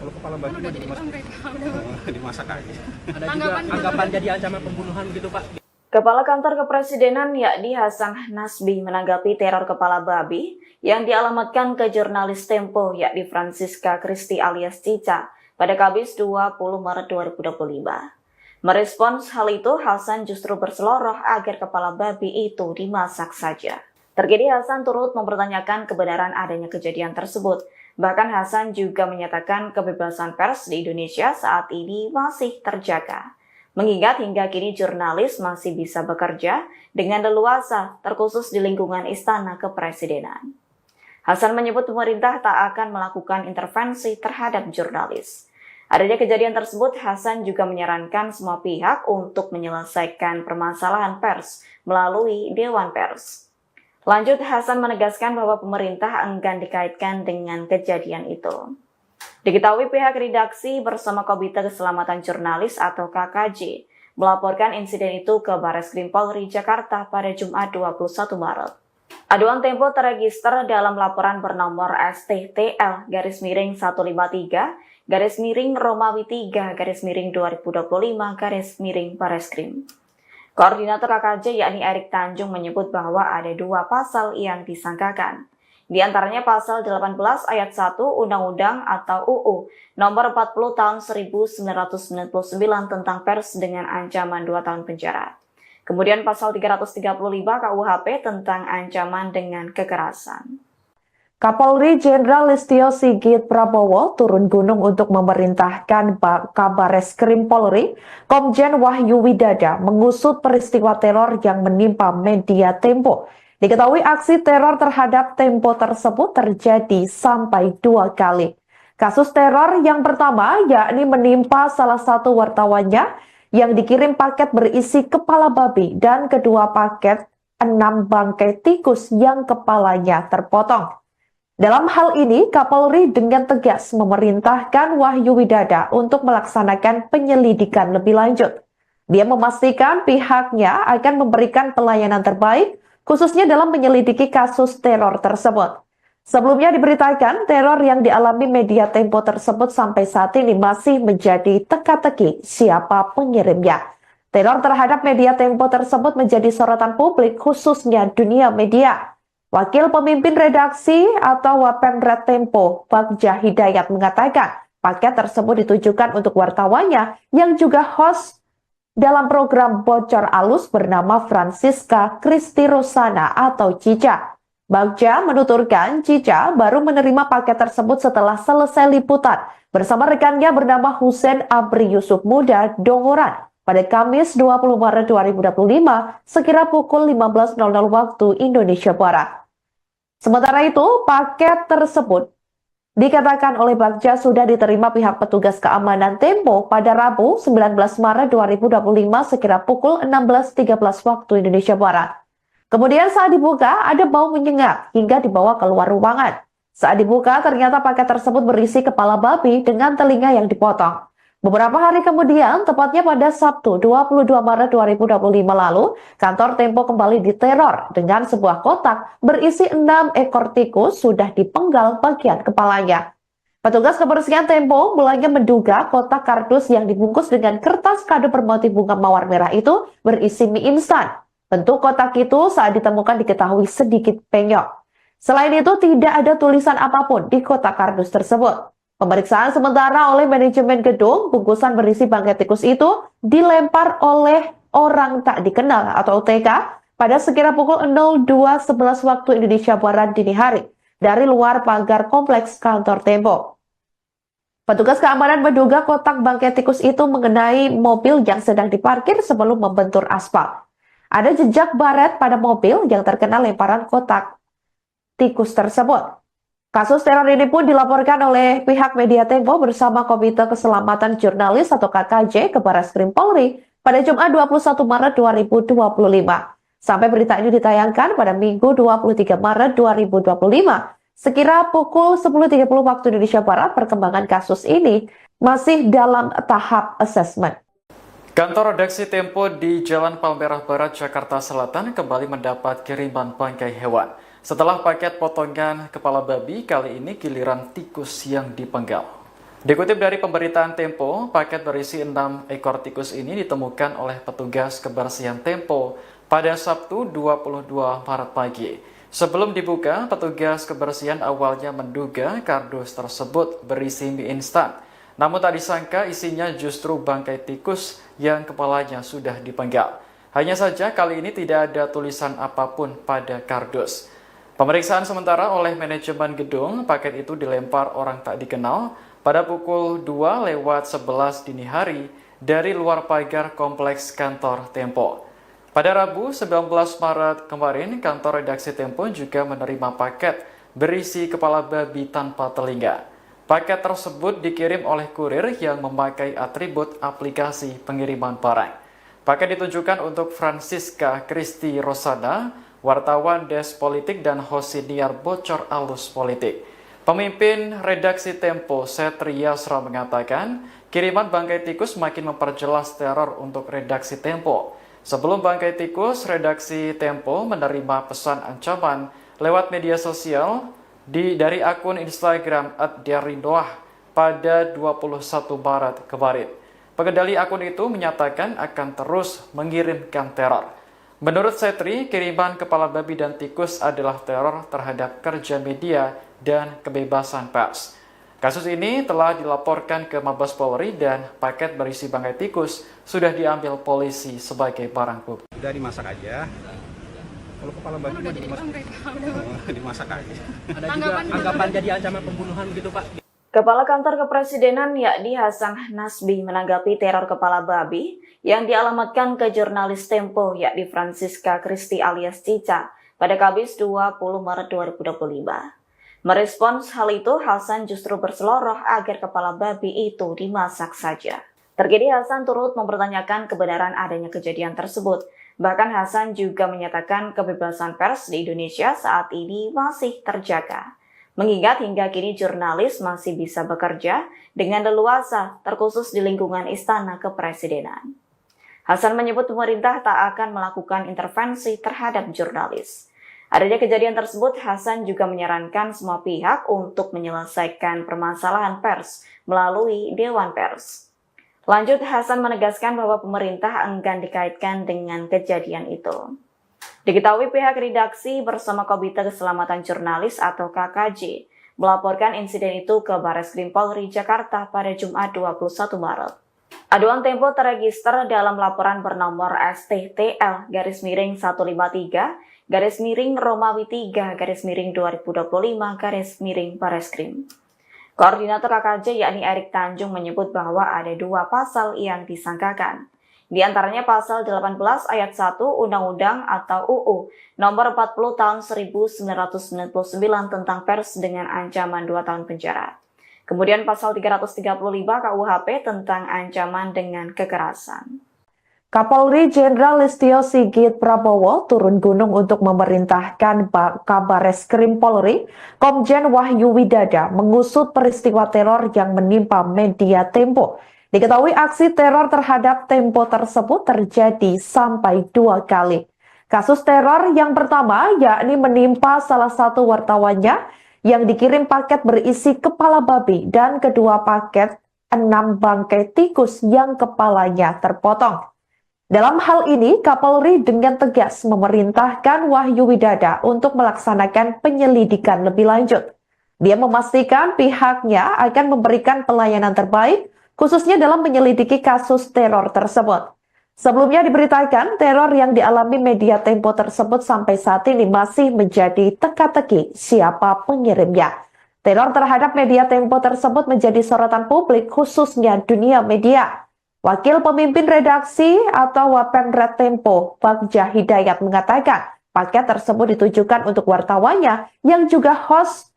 Kalau kepala babi Udah dimasak aja. Ada juga anggapan jadi ancaman pembunuhan gitu Pak. Kepala Kantor Kepresidenan yakni Hasan Nasbi menanggapi teror kepala babi yang dialamatkan ke jurnalis Tempo yakni Francisca Kristi alias Cica pada Kamis 20 Maret 2025. Merespons hal itu, Hasan justru berseloroh agar kepala babi itu dimasak saja. Terkini Hasan turut mempertanyakan kebenaran adanya kejadian tersebut. Bahkan Hasan juga menyatakan kebebasan pers di Indonesia saat ini masih terjaga. Mengingat hingga kini jurnalis masih bisa bekerja dengan leluasa, terkhusus di lingkungan Istana Kepresidenan. Hasan menyebut pemerintah tak akan melakukan intervensi terhadap jurnalis. Adanya kejadian tersebut, Hasan juga menyarankan semua pihak untuk menyelesaikan permasalahan pers melalui Dewan Pers. Lanjut, Hasan menegaskan bahwa pemerintah enggan dikaitkan dengan kejadian itu. Diketahui pihak redaksi bersama Komite Keselamatan Jurnalis atau KKJ melaporkan insiden itu ke Bareskrim Polri Jakarta pada Jumat 21 Maret. Aduan Tempo terregister dalam laporan bernomor STTL-153-Romawi 3-2025 Bareskrim. Koordinator KKJ yakni Erik Tanjung menyebut bahwa ada 2 pasal yang disangkakan. Di antaranya pasal 18 ayat 1 Undang-Undang atau UU nomor 40 tahun 1999 tentang pers dengan ancaman 2 tahun penjara. Kemudian pasal 335 KUHP tentang ancaman dengan kekerasan. Kapolri Jenderal Listio Sigit Prabowo turun gunung untuk memerintahkan Kabareskrim Polri, Komjen Wahyu Widada, mengusut peristiwa teror yang menimpa media Tempo. Diketahui aksi teror terhadap Tempo tersebut terjadi sampai 2 kali. Kasus teror yang pertama yakni menimpa salah satu wartawannya yang dikirim paket berisi kepala babi dan kedua paket 6 bangkai tikus yang kepalanya terpotong. Dalam hal ini, Kapolri dengan tegas memerintahkan Wahyu Widada untuk melaksanakan penyelidikan lebih lanjut. Dia memastikan pihaknya akan memberikan pelayanan terbaik khususnya dalam menyelidiki kasus teror tersebut. Sebelumnya diberitakan teror yang dialami media Tempo tersebut sampai saat ini masih menjadi teka-teki siapa pengirimnya. Teror terhadap media Tempo tersebut menjadi sorotan publik khususnya dunia media. Wakil pemimpin redaksi atau Wapemret Tempo, Bagja Hidayat mengatakan paket tersebut ditujukan untuk wartawannya yang juga host dalam program Bocor Alus bernama Francisca Kristi Rosana atau Cica. Bagja menuturkan Cica baru menerima paket tersebut setelah selesai liputan bersama rekannya bernama Husein Abri Yusuf Muda Dongoran pada Kamis 20 Maret 2025 sekira pukul 15.00 waktu Indonesia Barat. Sementara itu, paket tersebut dikatakan oleh Bagja sudah diterima pihak petugas keamanan Tempo pada Rabu 19 Maret 2025 sekira pukul 16.13 waktu Indonesia Barat. Kemudian saat dibuka, ada bau menyengat hingga dibawa keluar ruangan. Saat dibuka, ternyata paket tersebut berisi kepala babi dengan telinga yang dipotong. Beberapa hari kemudian, tepatnya pada Sabtu 22 Maret 2025 lalu, kantor Tempo kembali diteror dengan sebuah kotak berisi 6 ekor tikus sudah dipenggal bagian kepalanya. Petugas kebersihan Tempo mulanya menduga kotak kardus yang dibungkus dengan kertas kado bermotif bunga mawar merah itu berisi mie instan. Bentuk kotak itu saat ditemukan diketahui sedikit penyok. Selain itu, tidak ada tulisan apapun di kotak kardus tersebut. Pemeriksaan sementara oleh manajemen gedung, bungkusan berisi bangkai tikus itu dilempar oleh orang tak dikenal atau OTK pada sekira pukul 02.11 waktu Indonesia Barat dini hari dari luar pagar kompleks kantor Tempo. Petugas keamanan menduga kotak bangkai tikus itu mengenai mobil yang sedang diparkir sebelum membentur aspal. Ada jejak baret pada mobil yang terkena lemparan kotak tikus tersebut. Kasus teror ini pun dilaporkan oleh pihak media Tempo bersama Komite Keselamatan Jurnalis atau KKJ ke Barreskrim Polri pada Jumat 21 Maret 2025. Sampai berita ini ditayangkan pada Minggu 23 Maret 2025. Sekira pukul 10.30 waktu Indonesia Barat, perkembangan kasus ini masih dalam tahap asesmen. Kantor redaksi Tempo di Jalan Palmerah Barat, Jakarta Selatan kembali mendapat kiriman bangkai hewan. Setelah paket potongan kepala babi, kali ini giliran tikus yang dipenggal. Dikutip dari pemberitaan Tempo, paket berisi 6 ekor tikus ini ditemukan oleh petugas kebersihan Tempo pada Sabtu 22 Maret pagi. Sebelum dibuka, petugas kebersihan awalnya menduga kardus tersebut berisi mie instan. Namun tak disangka isinya justru bangkai tikus yang kepalanya sudah dipenggal. Hanya saja kali ini tidak ada tulisan apapun pada kardus. Pemeriksaan sementara oleh manajemen gedung, paket itu dilempar orang tak dikenal pada pukul 2:11 dini hari dari luar pagar kompleks kantor Tempo. Pada Rabu 19 Maret kemarin, kantor redaksi Tempo juga menerima paket berisi kepala babi tanpa telinga. Paket tersebut dikirim oleh kurir yang memakai atribut aplikasi pengiriman barang. Paket ditujukan untuk Francisca Kristi Rosana, wartawan Des Politik dan host siniar Bocor Alus Politik. Pemimpin redaksi Tempo, Setria Yasra mengatakan, kiriman bangkai tikus makin memperjelas teror untuk redaksi Tempo. Sebelum bangkai tikus, redaksi Tempo menerima pesan ancaman lewat media sosial dari akun Instagram @diarindoah pada 21 Maret kemarin. Pengendali akun itu menyatakan akan terus mengirimkan teror. Menurut Setri, kiriman kepala babi dan tikus adalah teror terhadap kerja media dan kebebasan pers. Kasus ini telah dilaporkan ke Mabes Polri dan paket berisi bangkai tikus sudah diambil polisi sebagai barang bukti. Udah dimasak aja. Kalau kepala babi Udah mah jadi dimasak, mereka. dimasak aja. Ada juga anggapan jadi ancaman pembunuhan gitu Pak. Kepala Kantor Kepresidenan yakni Hasan Nasbi menanggapi teror kepala babi yang dialamatkan ke jurnalis Tempo yakni Francisca Kristi alias Cica pada Kamis 20 Maret 2025. Merespons hal itu, Hasan justru berseloroh agar kepala babi itu dimasak saja. Terkini Hasan turut mempertanyakan kebenaran adanya kejadian tersebut. Bahkan Hasan juga menyatakan kebebasan pers di Indonesia saat ini masih terjaga. Mengingat hingga kini jurnalis masih bisa bekerja dengan leluasa, terkhusus di lingkungan Istana Kepresidenan. Hasan menyebut pemerintah tak akan melakukan intervensi terhadap jurnalis. Adanya kejadian tersebut, Hasan juga menyarankan semua pihak untuk menyelesaikan permasalahan pers melalui Dewan Pers. Lanjut, Hasan menegaskan bahwa pemerintah enggan dikaitkan dengan kejadian itu. Diketahui pihak redaksi bersama Komite Keselamatan Jurnalis atau KKJ melaporkan insiden itu ke Barreskrim Polri Jakarta pada Jumat 21 Maret. Aduan Tempo terregister dalam laporan bernomor STTL-153 Romawi 3 2025 Bareskrim. Koordinator KKJ yakni Erik Tanjung menyebut bahwa ada 2 pasal yang disangkakan. Di antaranya pasal 18 ayat 1 Undang-Undang atau UU nomor 40 tahun 1999 tentang pers dengan ancaman 2 tahun penjara. Kemudian pasal 335 KUHP tentang ancaman dengan kekerasan. Kapolri Jenderal Listio Sigit Prabowo turun gunung untuk memerintahkan Kabareskrim Polri, Komjen Wahyu Widada, mengusut peristiwa teror yang menimpa media Tempo. Diketahui aksi teror terhadap Tempo tersebut terjadi sampai 2 kali. Kasus teror yang pertama yakni menimpa salah satu wartawannya yang dikirim paket berisi kepala babi dan kedua paket 6 bangkai tikus yang kepalanya terpotong. Dalam hal ini, Kapolri dengan tegas memerintahkan Wahyu Widada untuk melaksanakan penyelidikan lebih lanjut. Dia memastikan pihaknya akan memberikan pelayanan terbaik, khususnya dalam menyelidiki kasus teror tersebut. Sebelumnya diberitakan teror yang dialami media Tempo tersebut sampai saat ini masih menjadi teka-teki siapa pengirimnya. Teror terhadap media Tempo tersebut menjadi sorotan publik khususnya dunia media. Wakil pemimpin redaksi atau Wapemret Tempo, Bagja Hidayat mengatakan paket tersebut ditujukan untuk wartawannya yang juga host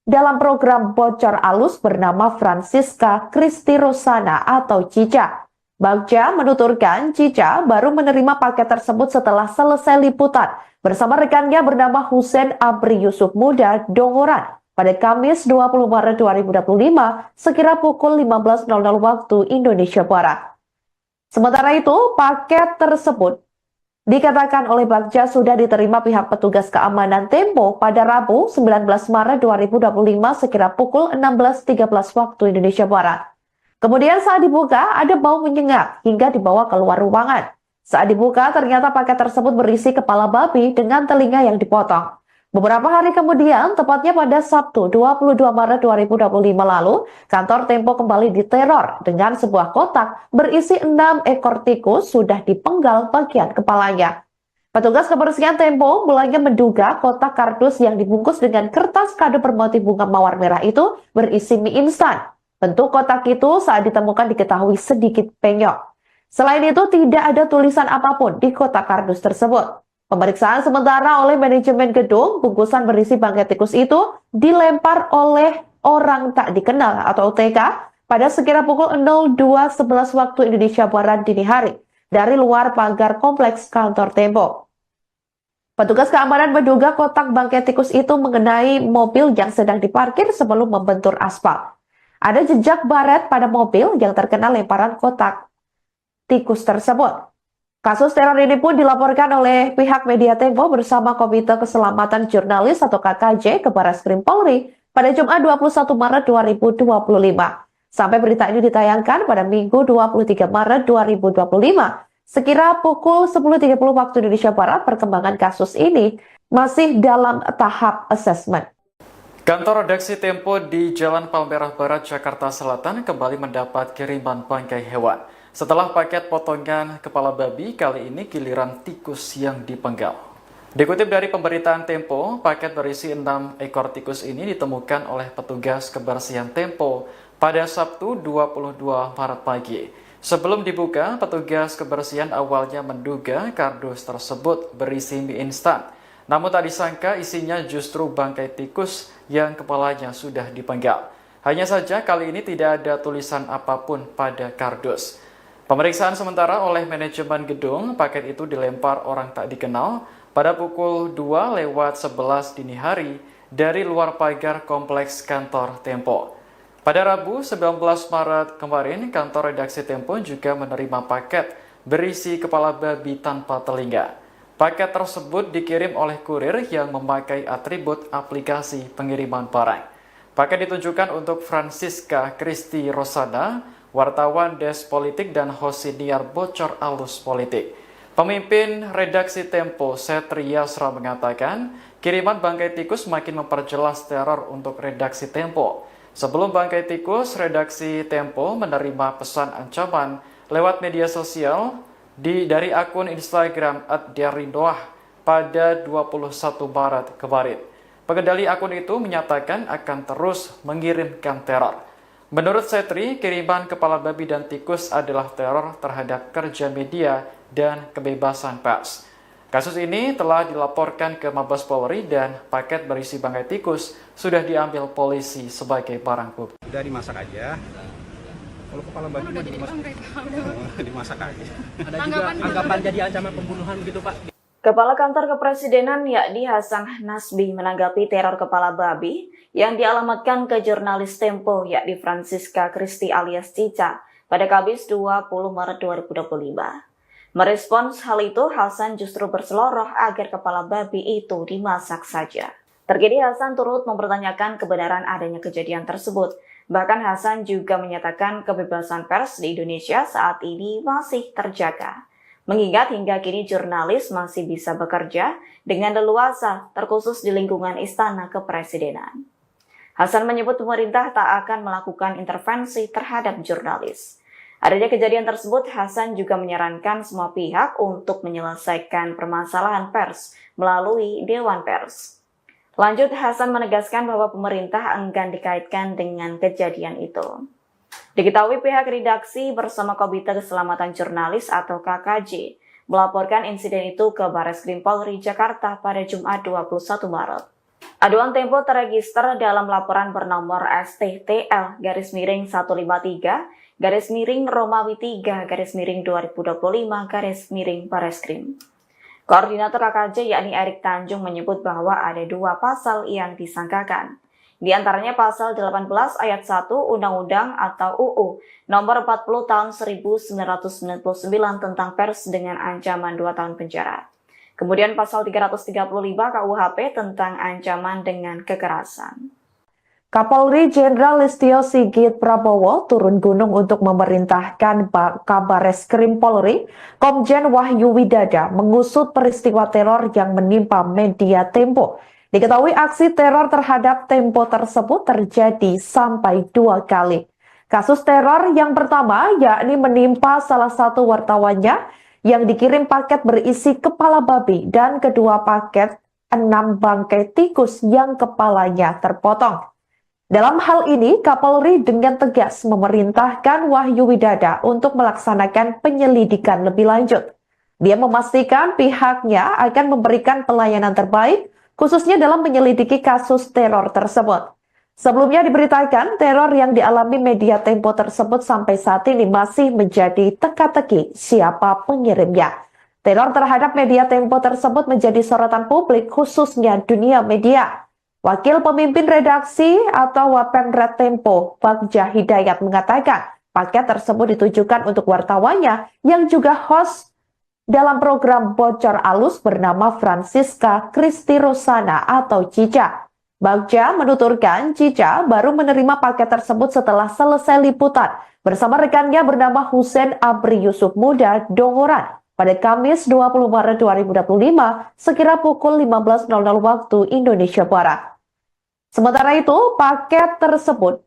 dalam program Bocor Alus bernama Francisca Kristi Rosana atau Cica. Bagja menuturkan Cica baru menerima paket tersebut setelah selesai liputan bersama rekannya bernama Husein Abri Yusuf Muda Dongoran pada Kamis 20 Maret 2025 sekira pukul 15.00 waktu Indonesia Barat. Sementara itu, paket tersebut dikatakan oleh Bagja sudah diterima pihak petugas keamanan Tempo pada Rabu 19 Maret 2025 sekira pukul 16.13 waktu Indonesia Barat. Kemudian saat dibuka ada bau menyengat hingga dibawa keluar ruangan. Saat dibuka ternyata paket tersebut berisi kepala babi dengan telinga yang dipotong. Beberapa hari kemudian, tepatnya pada Sabtu 22 Maret 2025 lalu, kantor Tempo kembali diteror dengan sebuah kotak berisi 6 ekor tikus sudah dipenggal bagian kepalanya. Petugas kebersihan Tempo mulanya menduga kotak kardus yang dibungkus dengan kertas kado bermotif bunga mawar merah itu berisi mie instan. Bentuk kotak itu saat ditemukan diketahui sedikit penyok. Selain itu tidak ada tulisan apapun di kotak kardus tersebut. Pemeriksaan sementara oleh manajemen gedung, bungkusan berisi bangkai tikus itu dilempar oleh orang tak dikenal atau OTK pada sekira pukul 02.11 waktu Indonesia Barat dini hari dari luar pagar kompleks kantor Tempo. Petugas keamanan menduga kotak bangkai tikus itu mengenai mobil yang sedang diparkir sebelum membentur aspal. Ada jejak baret pada mobil yang terkena lemparan kotak tikus tersebut. Kasus teror ini pun dilaporkan oleh pihak media Tempo bersama Komite Keselamatan Jurnalis atau KKJ ke Bareskrim Polri pada Jumat 21 Maret 2025. Sampai berita ini ditayangkan pada Minggu 23 Maret 2025. Sekira pukul 10.30 waktu Indonesia Barat, perkembangan kasus ini masih dalam tahap assessment. Kantor redaksi Tempo di Jalan Palmerah Barat, Jakarta Selatan kembali mendapat kiriman bangkai hewan. Setelah paket potongan kepala babi, kali ini giliran tikus yang dipenggal. Dikutip dari pemberitaan Tempo, paket berisi 6 ekor tikus ini ditemukan oleh petugas kebersihan Tempo pada Sabtu 22 Maret pagi. Sebelum dibuka, petugas kebersihan awalnya menduga kardus tersebut berisi mie instan. Namun tak disangka isinya justru bangkai tikus yang kepalanya sudah dipenggal. Hanya saja kali ini tidak ada tulisan apapun pada kardus. Pemeriksaan sementara oleh manajemen gedung, paket itu dilempar orang tak dikenal pada pukul 2:11 dini hari dari luar pagar kompleks kantor Tempo. Pada Rabu 19 Maret kemarin, kantor redaksi Tempo juga menerima paket berisi kepala babi tanpa telinga. Paket tersebut dikirim oleh kurir yang memakai atribut aplikasi pengiriman barang. Paket ditujukan untuk Francisca Kristi Rosana, wartawan Des Politik dan host siniar Bocor Alus Politik. Pemimpin redaksi Tempo, Setria Yasra mengatakan, kiriman bangkai tikus makin memperjelas teror untuk redaksi Tempo. Sebelum bangkai tikus, redaksi Tempo menerima pesan ancaman lewat media sosial dari akun Instagram @diarindoah pada 21 Maret kemarin. Pengendali akun itu menyatakan akan terus mengirimkan teror. Menurut Setri, kiriman kepala babi dan tikus adalah teror terhadap kerja media dan kebebasan pers. Kasus ini telah dilaporkan ke Mabes Polri dan paket berisi bangkai tikus sudah diambil polisi sebagai barang bukti. Udah dimasak aja. Kalau kepala babi Udah dimasak, dibangkai, Pak. Udah. dimasak aja. Ada juga anggapan jadi ancaman pembunuhan begitu Pak? Kepala Kantor Kepresidenan yakni Hasan Nasbi menanggapi teror kepala babi yang dialamatkan ke jurnalis Tempo yakni Francisca Christy alias Cica pada Kamis 20 Maret 2025. Merespons hal itu, Hasan justru berseloroh agar kepala babi itu dimasak saja. Terkini Hasan turut mempertanyakan kebenaran adanya kejadian tersebut. Bahkan Hasan juga menyatakan kebebasan pers di Indonesia saat ini masih terjaga. Mengingat hingga kini jurnalis masih bisa bekerja dengan leluasa, terkhusus di lingkungan Istana Kepresidenan. Hasan menyebut pemerintah tak akan melakukan intervensi terhadap jurnalis. Adanya kejadian tersebut, Hasan juga menyarankan semua pihak untuk menyelesaikan permasalahan pers melalui Dewan Pers. Lanjut, Hasan menegaskan bahwa pemerintah enggan dikaitkan dengan kejadian itu. Diketahui pihak redaksi bersama Komite Keselamatan Jurnalis atau KKJ melaporkan insiden itu ke Bareskrim Polri Jakarta pada Jumat 21 Maret. Aduan Tempo terregister dalam laporan bernomor STTL-153-Romawi 3-2025-Bareskrim. Koordinator KKJ yakni Erik Tanjung menyebut bahwa ada 2 pasal yang disangkakan. Di antaranya pasal 18 ayat 1 Undang-Undang atau UU nomor 40 tahun 1999 tentang pers dengan ancaman 2 tahun penjara. Kemudian pasal 335 KUHP tentang ancaman dengan kekerasan. Kapolri Jenderal Listio Sigit Prabowo turun gunung untuk memerintahkan Kabareskrim Polri, Komjen Wahyu Widada, mengusut peristiwa teror yang menimpa media Tempo. Diketahui aksi teror terhadap Tempo tersebut terjadi sampai 2 kali. Kasus teror yang pertama yakni menimpa salah satu wartawannya yang dikirim paket berisi kepala babi dan kedua paket 6 bangkai tikus yang kepalanya terpotong. Dalam hal ini, Kapolri dengan tegas memerintahkan Wahyu Widada untuk melaksanakan penyelidikan lebih lanjut. Dia memastikan pihaknya akan memberikan pelayanan terbaik, khususnya dalam menyelidiki kasus teror tersebut. Sebelumnya diberitakan, teror yang dialami media Tempo tersebut sampai saat ini masih menjadi teka-teki siapa pengirimnya. Teror terhadap media Tempo tersebut menjadi sorotan publik, khususnya dunia media. Wakil Pemimpin Redaksi atau Wapemret Tempo, Bagja Hidayat mengatakan, paket tersebut ditujukan untuk wartawannya yang juga host dalam program Bocor Alus bernama Francisca Christy Rosana atau Cica. Bagja menuturkan Cica baru menerima paket tersebut setelah selesai liputan bersama rekannya bernama Hussein Abri Yusuf Muda Dongoran pada Kamis 20 Maret 2025 sekira pukul 15.00 waktu Indonesia Barat. Sementara itu, paket tersebut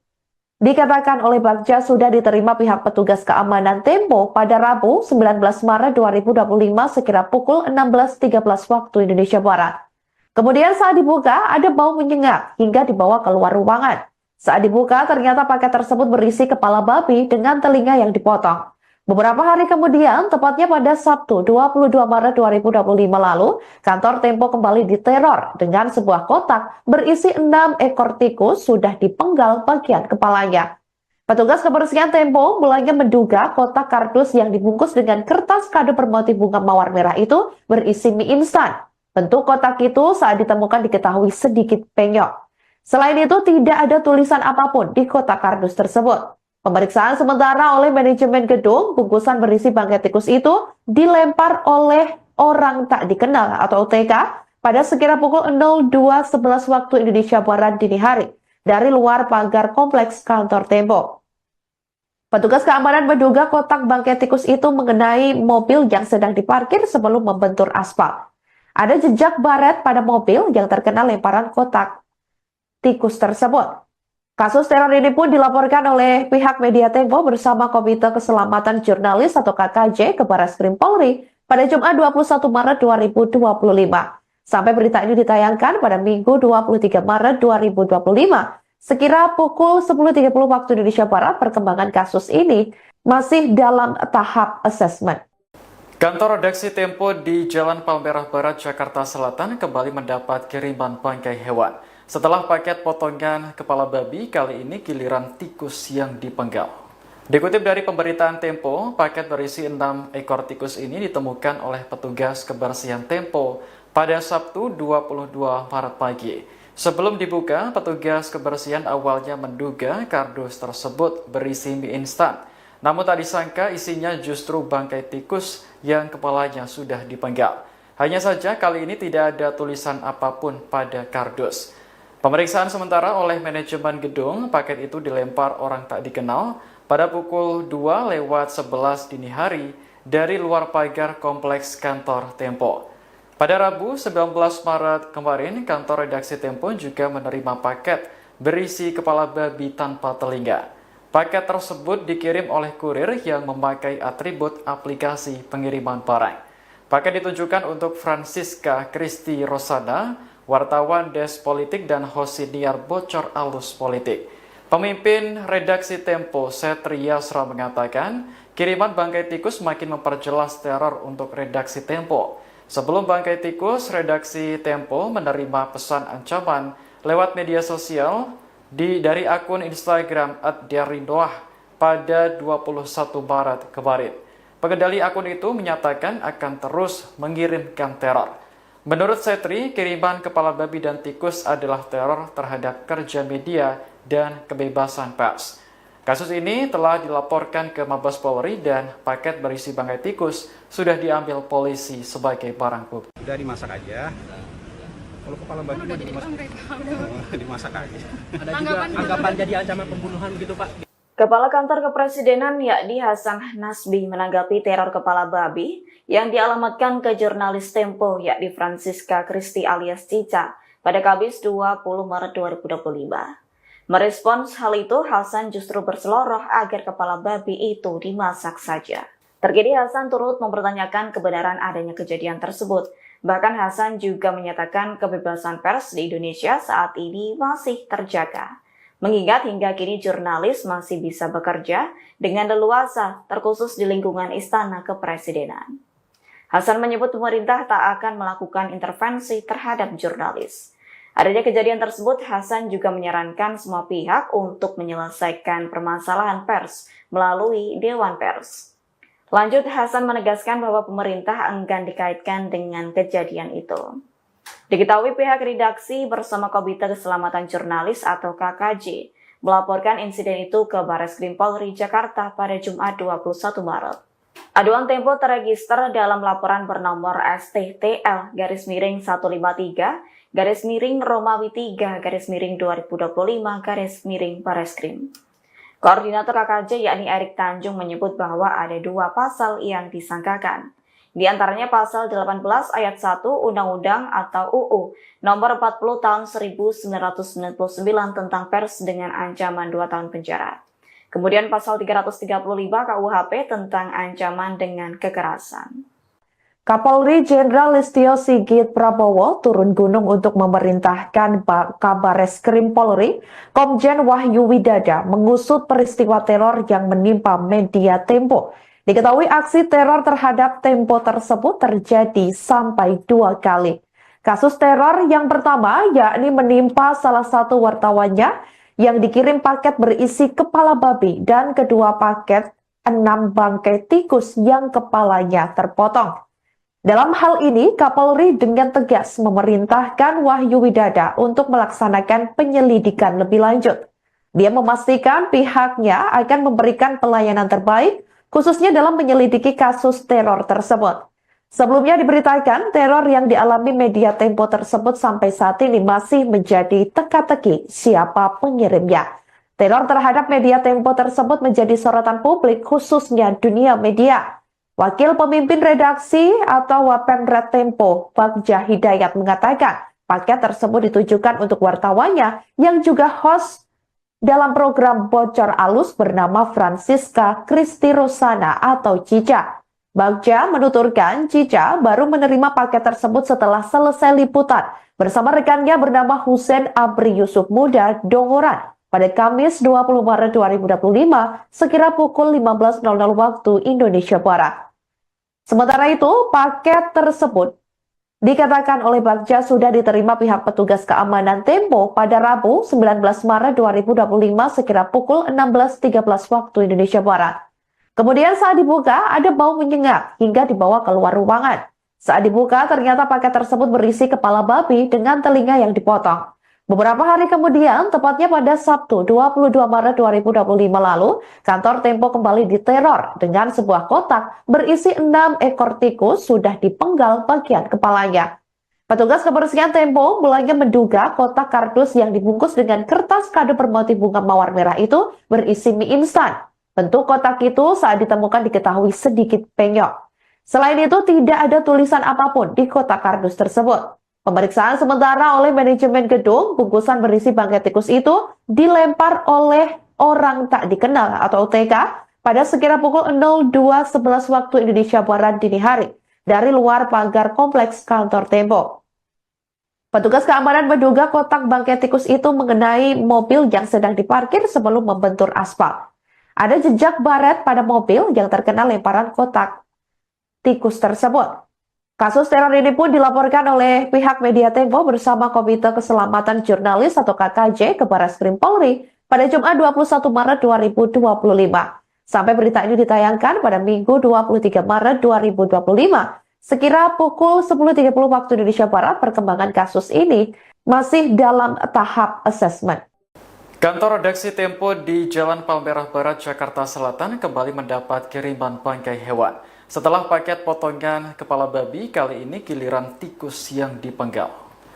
dikatakan oleh Bagja sudah diterima pihak petugas keamanan Tempo pada Rabu 19 Maret 2025 sekira pukul 16.13 waktu Indonesia Barat. Kemudian saat dibuka, ada bau menyengat hingga dibawa keluar ruangan. Saat dibuka, ternyata paket tersebut berisi kepala babi dengan telinga yang dipotong. Beberapa hari kemudian, tepatnya pada Sabtu 22 Maret 2025 lalu, kantor Tempo kembali diteror dengan sebuah kotak berisi 6 ekor tikus sudah dipenggal bagian kepalanya. Petugas kebersihan Tempo mulanya menduga kotak kardus yang dibungkus dengan kertas kado bermotif bunga mawar merah itu berisi mie instan. Bentuk kotak itu saat ditemukan diketahui sedikit penyok. Selain itu, tidak ada tulisan apapun di kotak kardus tersebut. Pemeriksaan sementara oleh manajemen gedung, bungkusan berisi bangkai tikus itu dilempar oleh orang tak dikenal atau OTK pada sekira pukul 02.11 waktu Indonesia Barat dini hari dari luar pagar kompleks kantor Tempo. Petugas keamanan menduga kotak bangkai tikus itu mengenai mobil yang sedang diparkir sebelum membentur aspal. Ada jejak baret pada mobil yang terkena lemparan kotak tikus tersebut. Kasus teror ini pun dilaporkan oleh pihak media Tempo bersama Komite Keselamatan Jurnalis atau KKJ ke Bareskrim Polri pada Jumat 21 Maret 2025. Sampai berita ini ditayangkan pada Minggu 23 Maret 2025. Sekira pukul 10.30 waktu Indonesia Barat, perkembangan kasus ini masih dalam tahap asesmen. Kantor redaksi Tempo di Jalan Palmerah Barat, Jakarta Selatan kembali mendapat kiriman bangkai hewan. Setelah paket potongan kepala babi, kali ini giliran tikus yang dipenggal. Dikutip dari pemberitaan Tempo, paket berisi 6 ekor tikus ini ditemukan oleh petugas kebersihan Tempo pada Sabtu 22 Maret pagi. Sebelum dibuka, petugas kebersihan awalnya menduga kardus tersebut berisi mie instan. Namun tak disangka isinya justru bangkai tikus yang kepalanya sudah dipenggal. Hanya saja kali ini tidak ada tulisan apapun pada kardus. Pemeriksaan sementara oleh manajemen gedung, paket itu dilempar orang tak dikenal pada pukul 2:11 dini hari dari luar pagar kompleks kantor Tempo. Pada Rabu 19 Maret kemarin, kantor redaksi Tempo juga menerima paket berisi kepala babi tanpa telinga. Paket tersebut dikirim oleh kurir yang memakai atribut aplikasi pengiriman barang. Paket ditujukan untuk Francisca Kristi Rosana, wartawan Des Politik dan host siniar Bocor Alus Politik. Pemimpin redaksi Tempo, Setri Yasra, mengatakan kiriman bangkai tikus makin memperjelas teror untuk redaksi Tempo. Sebelum bangkai tikus, redaksi Tempo menerima pesan ancaman lewat media sosial dari akun Instagram @diarinoah pada 21 Maret kemarin. Pengendali akun itu menyatakan akan terus mengirimkan teror. Menurut Setri, kiriman kepala babi dan tikus adalah teror terhadap kerja media dan kebebasan pers. Kasus ini telah dilaporkan ke Mabes Polri dan paket berisi bangkai tikus sudah diambil polisi sebagai barang bukti. Udah dimasak aja. Kalau kepala babi Udah jadi bangkai, Pak. dimasak aja. Ada juga anggapan jadi ancaman pembunuhan gitu Pak. Kepala Kantor Kepresidenan yakni Hasan Nasbi menanggapi teror kepala babi yang dialamatkan ke jurnalis Tempo yakni Francisca Kristi alias Cica pada Kamis 20 Maret 2025. Merespons hal itu, Hasan justru berseloroh agar kepala babi itu dimasak saja. Terkini Hasan turut mempertanyakan kebenaran adanya kejadian tersebut. Bahkan Hasan juga menyatakan kebebasan pers di Indonesia saat ini masih terjaga. Mengingat hingga kini jurnalis masih bisa bekerja dengan leluasa, terkhusus di lingkungan Istana Kepresidenan. Hasan menyebut pemerintah tak akan melakukan intervensi terhadap jurnalis. Adanya kejadian tersebut, Hasan juga menyarankan semua pihak untuk menyelesaikan permasalahan pers melalui Dewan Pers. Lanjut, Hasan menegaskan bahwa pemerintah enggan dikaitkan dengan kejadian itu. Diketahui pihak redaksi bersama Komite Keselamatan Jurnalis atau KKJ melaporkan insiden itu ke Bareskrim Polri Jakarta pada Jumat 21 Maret. Aduan Tempo terregister dalam laporan bernomor STTL-153-Romawi 3-2025-Bareskrim. Koordinator KKJ yakni Erik Tanjung menyebut bahwa ada 2 pasal yang disangkakan. Di antaranya pasal 18 ayat 1 Undang-Undang atau UU nomor 40 tahun 1999 tentang pers dengan ancaman 2 tahun penjara. Kemudian pasal 335 KUHP tentang ancaman dengan kekerasan. Kapolri Jenderal Listio Sigit Prabowo turun gunung untuk memerintahkan Kabareskrim Polri, Komjen Wahyu Widada, mengusut peristiwa teror yang menimpa media Tempo. Diketahui aksi teror terhadap Tempo tersebut terjadi sampai 2 kali. Kasus teror yang pertama yakni menimpa salah satu wartawannya yang dikirim paket berisi kepala babi dan kedua paket 6 bangkai tikus yang kepalanya terpotong. Dalam hal ini, Kapolri dengan tegas memerintahkan Wahyu Widada untuk melaksanakan penyelidikan lebih lanjut. Dia memastikan pihaknya akan memberikan pelayanan terbaik khususnya dalam menyelidiki kasus teror tersebut. Sebelumnya diberitakan teror yang dialami media Tempo tersebut sampai saat ini masih menjadi teka-teki siapa pengirimnya. Teror terhadap media Tempo tersebut menjadi sorotan publik khususnya dunia media. Wakil pemimpin redaksi atau Wapemret Tempo, Bagja Hidayat mengatakan paket tersebut ditujukan untuk wartawannya yang juga host dalam program Bocor Alus bernama Francisca Kristi Rosana atau Cica. Bagja menuturkan Cica baru menerima paket tersebut setelah selesai liputan bersama rekannya bernama Hussein Abri Yusuf Muda Dongoran pada Kamis 20 Maret 2025 sekira pukul 15.00 waktu Indonesia Barat. Sementara itu, paket tersebut dikatakan oleh Bagja sudah diterima pihak petugas keamanan Tempo pada Rabu 19 Maret 2025 sekira pukul 16.13 waktu Indonesia Barat. Kemudian saat dibuka, ada bau menyengat hingga dibawa keluar ruangan. Saat dibuka, ternyata paket tersebut berisi kepala babi dengan telinga yang dipotong. Beberapa hari kemudian, tepatnya pada Sabtu 22 Maret 2025 lalu, kantor Tempo kembali diteror dengan sebuah kotak berisi 6 ekor tikus sudah dipenggal bagian kepalanya. Petugas kebersihan Tempo mulanya menduga kotak kardus yang dibungkus dengan kertas kado bermotif bunga mawar merah itu berisi mie instan. Bentuk kotak itu saat ditemukan diketahui sedikit penyok. Selain itu, tidak ada tulisan apapun di kotak kardus tersebut. Pemeriksaan sementara oleh manajemen gedung, bungkusan berisi bangkai tikus itu dilempar oleh orang tak dikenal atau OTK pada sekira pukul 02.11 waktu Indonesia Barat dini hari dari luar pagar kompleks kantor Tempo. Petugas keamanan menduga kotak bangkai tikus itu mengenai mobil yang sedang diparkir sebelum membentur aspal. Ada jejak baret pada mobil yang terkena lemparan kotak tikus tersebut. Kasus teror ini pun dilaporkan oleh pihak media Tempo bersama Komite Keselamatan Jurnalis atau KKJ ke Barreskrim Polri pada Jumat 21 Maret 2025. Sampai berita ini ditayangkan pada Minggu 23 Maret 2025. Sekira pukul 10.30 waktu Indonesia Barat, perkembangan kasus ini masih dalam tahap asesmen. Kantor redaksi Tempo di Jalan Palmerah Barat, Jakarta Selatan kembali mendapat kiriman bangkai hewan. Setelah paket potongan kepala babi, kali ini giliran tikus yang dipenggal.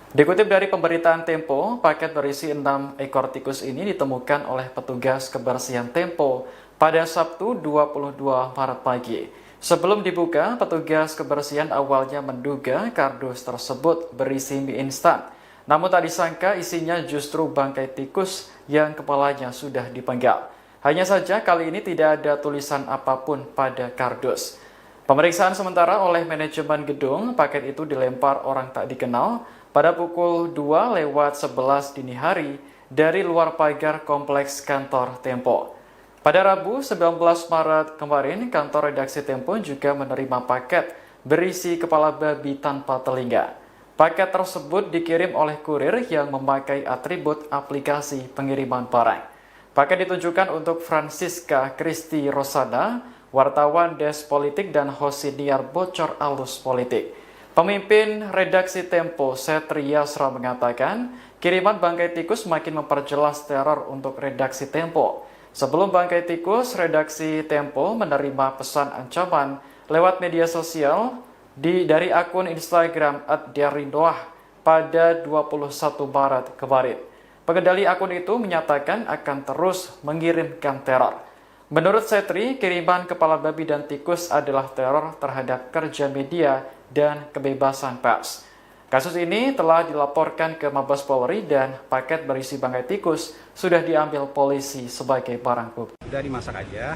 Dikutip dari pemberitaan Tempo, paket berisi 6 ekor tikus ini ditemukan oleh petugas kebersihan Tempo pada Sabtu 22 Maret pagi. Sebelum dibuka, petugas kebersihan awalnya menduga kardus tersebut berisi mie instan. Namun tak disangka isinya justru bangkai tikus yang kepalanya sudah dipenggal. Hanya saja kali ini tidak ada tulisan apapun pada kardus. Pemeriksaan sementara oleh manajemen gedung, paket itu dilempar orang tak dikenal pada pukul 2:11 dini hari dari luar pagar kompleks kantor Tempo. Pada Rabu 19 Maret kemarin, kantor redaksi Tempo juga menerima paket berisi kepala babi tanpa telinga. Paket tersebut dikirim oleh kurir yang memakai atribut aplikasi pengiriman barang. Paket ditujukan untuk Francisca Kristi Rosada, wartawan Des Politik dan host siniar Bocor Alus Politik. Pemimpin redaksi Tempo, Setri Yasra mengatakan, kiriman bangkai tikus makin memperjelas teror untuk redaksi Tempo. Sebelum bangkai tikus, redaksi Tempo menerima pesan ancaman lewat media sosial dari akun Instagram @diarindoah pada 21 Maret kemarin. Pengendali akun itu menyatakan akan terus mengirimkan teror. Menurut Setri, kiriman kepala babi dan tikus adalah teror terhadap kerja media dan kebebasan pers. Kasus ini telah dilaporkan ke Mabes Polri dan paket berisi bangkai tikus sudah diambil polisi sebagai barang bukti. Udah dimasak aja.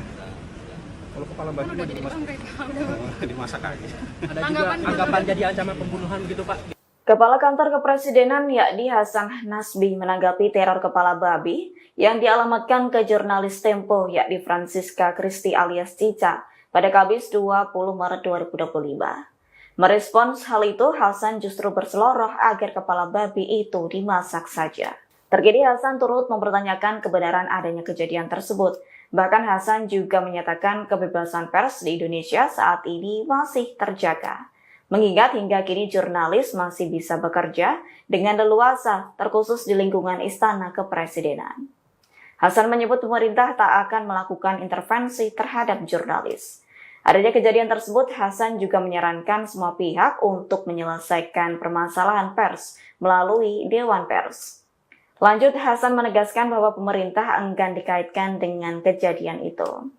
Kalau kepala babi Udah jadi bangkai, Pak. dimasak aja. Ada juga anggapan jadi ancaman pembunuhan gitu Pak. Kepala Kantor Kepresidenan yakni Hasan Nasbi menanggapi teror kepala babi yang dialamatkan ke jurnalis Tempo yakni Francisca Kristi alias Cica pada Kamis 20 Maret 2025. Merespons hal itu, Hasan justru berseloroh agar kepala babi itu dimasak saja. Terkini Hasan turut mempertanyakan kebenaran adanya kejadian tersebut. Bahkan Hasan juga menyatakan kebebasan pers di Indonesia saat ini masih terjaga. Mengingat hingga kini jurnalis masih bisa bekerja dengan leluasa, terkhusus di lingkungan Istana Kepresidenan. Hasan menyebut pemerintah tak akan melakukan intervensi terhadap jurnalis. Adanya kejadian tersebut, Hasan juga menyarankan semua pihak untuk menyelesaikan permasalahan pers melalui Dewan Pers. Lanjut, Hasan menegaskan bahwa pemerintah enggan dikaitkan dengan kejadian itu.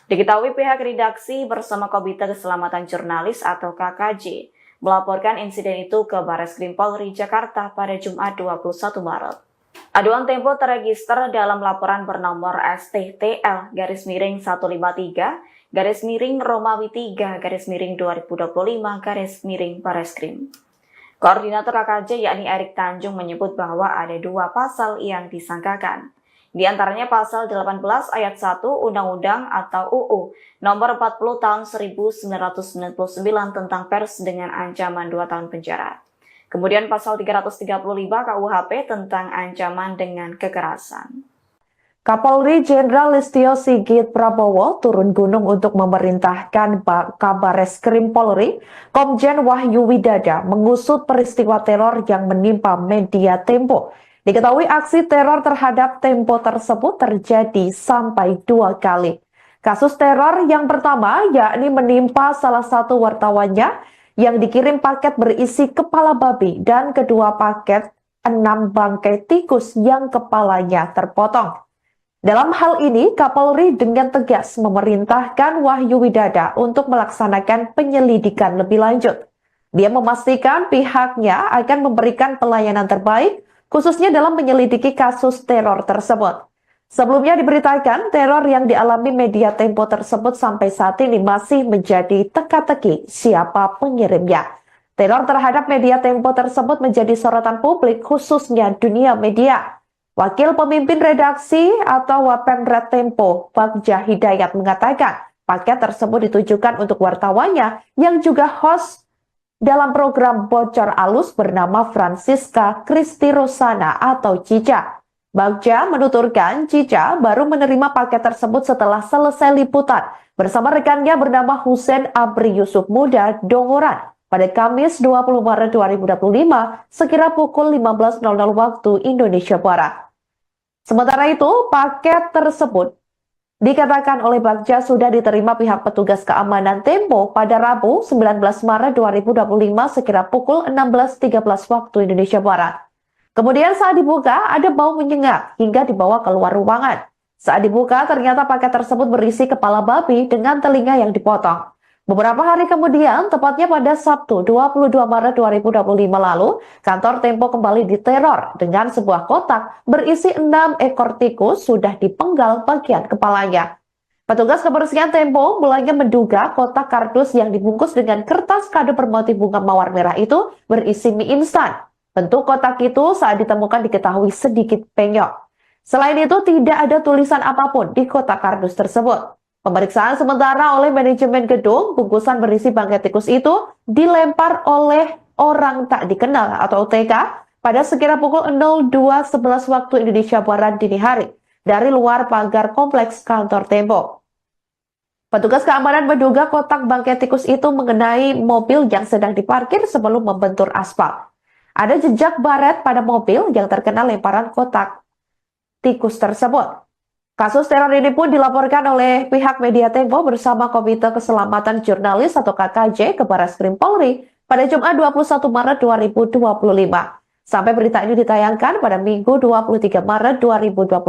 Diketahui pihak redaksi bersama Komite Keselamatan Jurnalis atau KKJ melaporkan insiden itu ke Barreskrim Polri Jakarta pada Jumat 21 Maret. Aduan Tempo terregister dalam laporan bernomor STTL-153 Romawi 3 2025 Bareskrim. Koordinator KKJ yakni Erik Tanjung menyebut bahwa ada 2 pasal yang disangkakan. Di antaranya pasal 18 ayat 1 Undang-Undang atau UU nomor 40 tahun 1999 tentang pers dengan ancaman 2 tahun penjara. Kemudian pasal 335 KUHP tentang ancaman dengan kekerasan. Kapolri Jenderal Listio Sigit Prabowo turun gunung untuk memerintahkan Kabareskrim Polri, Komjen Wahyu Widada, mengusut peristiwa teror yang menimpa media Tempo. Diketahui aksi teror terhadap Tempo tersebut terjadi sampai 2 kali. Kasus teror yang pertama yakni menimpa salah satu wartawannya yang dikirim paket berisi kepala babi dan kedua paket 6 bangkai tikus yang kepalanya terpotong. Dalam hal ini, Kapolri dengan tegas memerintahkan Wahyu Widada untuk melaksanakan penyelidikan lebih lanjut. Dia memastikan pihaknya akan memberikan pelayanan terbaik, khususnya dalam menyelidiki kasus teror tersebut. Sebelumnya diberitakan teror yang dialami media Tempo tersebut sampai saat ini masih menjadi teka-teki siapa pengirimnya. Teror terhadap media Tempo tersebut menjadi sorotan publik khususnya dunia media. Wakil pemimpin redaksi atau Wapemret Tempo, Bagja Hidayat mengatakan paket tersebut ditujukan untuk wartawannya yang juga host dalam program Bocor Alus bernama Francisca Kristi Rosana atau Cica. Bagja menuturkan Cica baru menerima paket tersebut setelah selesai liputan bersama rekannya bernama Husein Abri Yusuf Muda Dongoran pada Kamis 20 Maret 2025 sekira pukul 15.00 waktu Indonesia Barat. Sementara itu, paket tersebut dikatakan oleh Bagja sudah diterima pihak petugas keamanan Tempo pada Rabu 19 Maret 2025 sekira pukul 16.13 waktu Indonesia Barat. Kemudian saat dibuka ada bau menyengat hingga dibawa keluar ruangan. Saat dibuka ternyata paket tersebut berisi kepala babi dengan telinga yang dipotong. Beberapa hari kemudian, tepatnya pada Sabtu 22 Maret 2025 lalu, kantor Tempo kembali diteror dengan sebuah kotak berisi 6 ekor tikus sudah dipenggal bagian kepalanya. Petugas kebersihan Tempo mulanya menduga kotak kardus yang dibungkus dengan kertas kado bermotif bunga mawar merah itu berisi mie instan. Bentuk kotak itu saat ditemukan diketahui sedikit penyok. Selain itu, tidak ada tulisan apapun di kotak kardus tersebut. Pemeriksaan sementara oleh manajemen gedung, bungkusan berisi bangkai tikus itu dilempar oleh orang tak dikenal atau OTK pada sekira pukul 02.11 waktu Indonesia Barat dini hari dari luar pagar kompleks kantor Tempo. Petugas keamanan menduga kotak bangkai tikus itu mengenai mobil yang sedang diparkir sebelum membentur aspal. Ada jejak baret pada mobil yang terkena lemparan kotak tikus tersebut. Kasus teror ini pun dilaporkan oleh pihak media Tempo bersama Komite Keselamatan Jurnalis atau KKJ ke Bareskrim Polri pada Jumat 21 Maret 2025. Sampai berita ini ditayangkan pada Minggu 23 Maret 2025.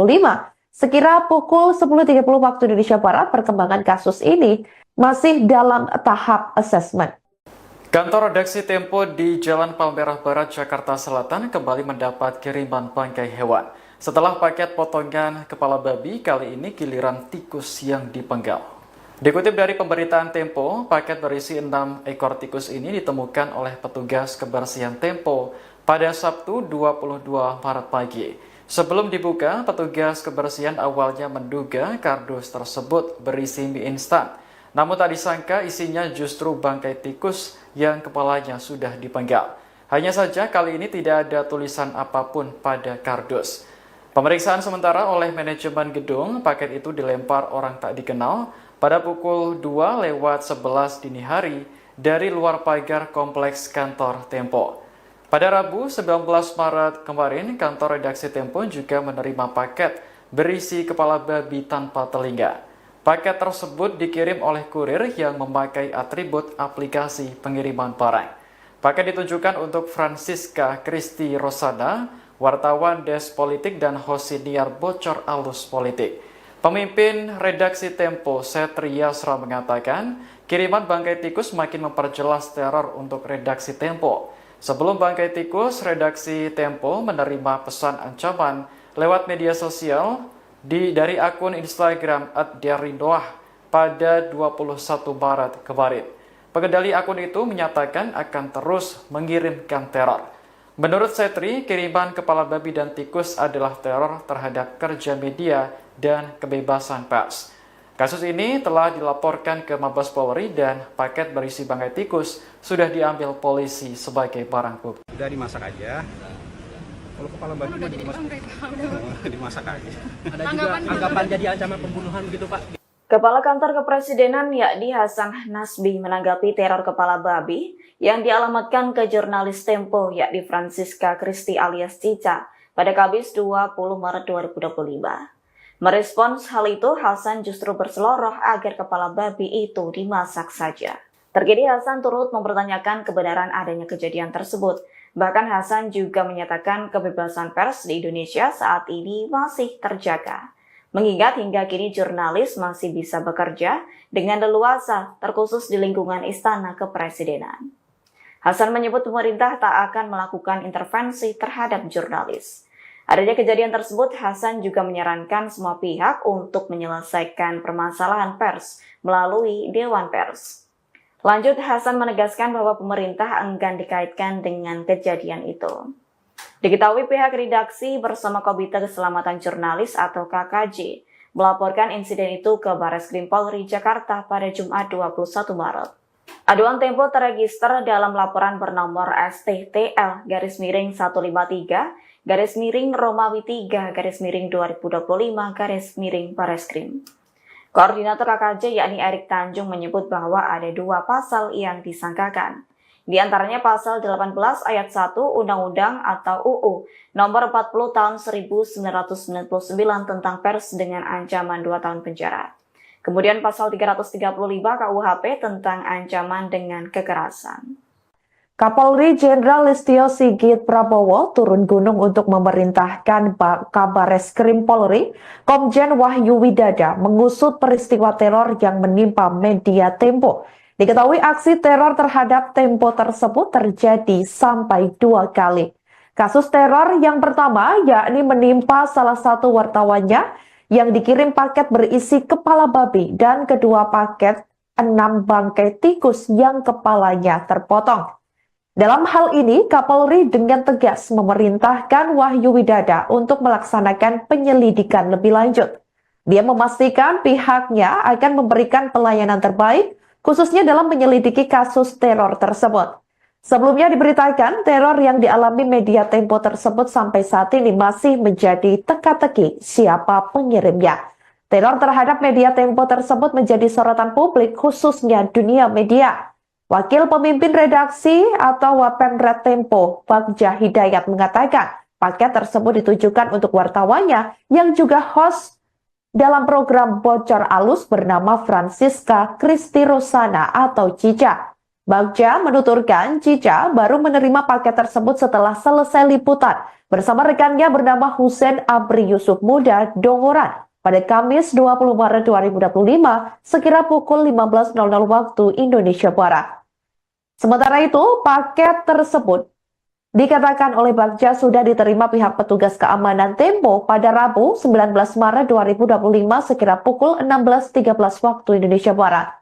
Sekira pukul 10.30 waktu Indonesia Barat, perkembangan kasus ini masih dalam tahap asesmen. Kantor redaksi Tempo di Jalan Palmerah Barat, Jakarta Selatan kembali mendapat kiriman bangkai hewan. Setelah paket potongan kepala babi, kali ini giliran tikus yang dipenggal. Dikutip dari pemberitaan Tempo, paket berisi 6 ekor tikus ini ditemukan oleh petugas kebersihan Tempo pada Sabtu 22 Maret pagi. Sebelum dibuka, petugas kebersihan awalnya menduga kardus tersebut berisi mie instan. Namun tak disangka isinya justru bangkai tikus yang kepalanya sudah dipenggal. Hanya saja kali ini tidak ada tulisan apapun pada kardus. Pemeriksaan sementara oleh manajemen gedung, paket itu dilempar orang tak dikenal pada pukul 2:11 dini hari dari luar pagar kompleks kantor Tempo. Pada Rabu 19 Maret kemarin, kantor redaksi Tempo juga menerima paket berisi kepala babi tanpa telinga. Paket tersebut dikirim oleh kurir yang memakai atribut aplikasi pengiriman barang. Paket ditujukan untuk Francisca Kristi Rosana, wartawan Des Politik dan host siniar Bocor Alus Politik. Pemimpin redaksi Tempo, Setria Sra mengatakan, kiriman bangkai tikus makin memperjelas teror untuk redaksi Tempo. Sebelum bangkai tikus, redaksi Tempo menerima pesan ancaman lewat media sosial dari akun Instagram @diarindoah pada 21 Maret kemarin. Pengendali akun itu menyatakan akan terus mengirimkan teror. Menurut Setri, kiriman kepala babi dan tikus adalah teror terhadap kerja media dan kebebasan pers. Kasus ini telah dilaporkan ke Mabes Polri dan paket berisi bangkai tikus sudah diambil polisi sebagai barang bukti. Udah dimasak aja. Kalau kepala babi Udah jadi bangkai, Pak. Udah dimasak aja. Ada juga anggapan jadi ancaman pembunuhan gitu Pak. Kepala Kantor Kepresidenan yakni Hasan Nasbi menanggapi teror kepala babi yang dialamatkan ke jurnalis Tempo yakni Francisca Christy alias Cica pada Kamis 20 Maret 2025. Merespons hal itu, Hasan justru berseloroh agar kepala babi itu dimasak saja. Terkini Hasan turut mempertanyakan kebenaran adanya kejadian tersebut. Bahkan Hasan juga menyatakan kebebasan pers di Indonesia saat ini masih terjaga. Mengingat hingga kini jurnalis masih bisa bekerja dengan leluasa, terkhusus di lingkungan Istana Kepresidenan. Hasan menyebut pemerintah tak akan melakukan intervensi terhadap jurnalis. Adanya kejadian tersebut, Hasan juga menyarankan semua pihak untuk menyelesaikan permasalahan pers melalui Dewan Pers. Lanjut, Hasan menegaskan bahwa pemerintah enggan dikaitkan dengan kejadian itu. Diketahui pihak redaksi bersama Komite Keselamatan Jurnalis atau KKJ melaporkan insiden itu ke Bareskrim Polri Jakarta pada Jumat 21 Maret. Aduan Tempo terregister dalam laporan bernomor STTL-153-Romawi 3-2025 Bareskrim. Koordinator KKJ yakni Erik Tanjung menyebut bahwa ada 2 pasal yang disangkakan. Di antaranya pasal 18 ayat 1 Undang-Undang atau UU nomor 40 tahun 1999 tentang pers dengan ancaman 2 tahun penjara. Kemudian pasal 335 KUHP tentang ancaman dengan kekerasan. Kapolri Jenderal Listio Sigit Prabowo turun gunung untuk memerintahkan Kabareskrim Polri, Komjen Wahyu Widada mengusut peristiwa teror yang menimpa media Tempo. Diketahui aksi teror terhadap Tempo tersebut terjadi sampai 2 kali. Kasus teror yang pertama yakni menimpa salah satu wartawannya yang dikirim paket berisi kepala babi dan kedua paket 6 bangkai tikus yang kepalanya terpotong. Dalam hal ini, Kapolri dengan tegas memerintahkan Wahyu Widada untuk melaksanakan penyelidikan lebih lanjut. Dia memastikan pihaknya akan memberikan pelayanan terbaik khususnya dalam menyelidiki kasus teror tersebut. Sebelumnya diberitakan teror yang dialami media Tempo tersebut sampai saat ini masih menjadi teka-teki siapa pengirimnya. Teror terhadap media Tempo tersebut menjadi sorotan publik khususnya dunia media. Wakil pemimpin redaksi atau Wapemret Tempo, Bagja Hidayat mengatakan paket tersebut ditujukan untuk wartawannya yang juga host dalam program Bocor Alus bernama Francisca Christy Rosana atau Cica. Bagja menuturkan Cica baru menerima paket tersebut setelah selesai liputan bersama rekannya bernama Husein Abri Yusuf Muda Dongoran pada Kamis 20 Maret 2025 sekira pukul 15.00 waktu Indonesia Barat. Sementara itu, paket tersebut dikatakan oleh Bagja sudah diterima pihak petugas keamanan Tempo pada Rabu 19 Maret 2025 sekira pukul 16.13 waktu Indonesia Barat.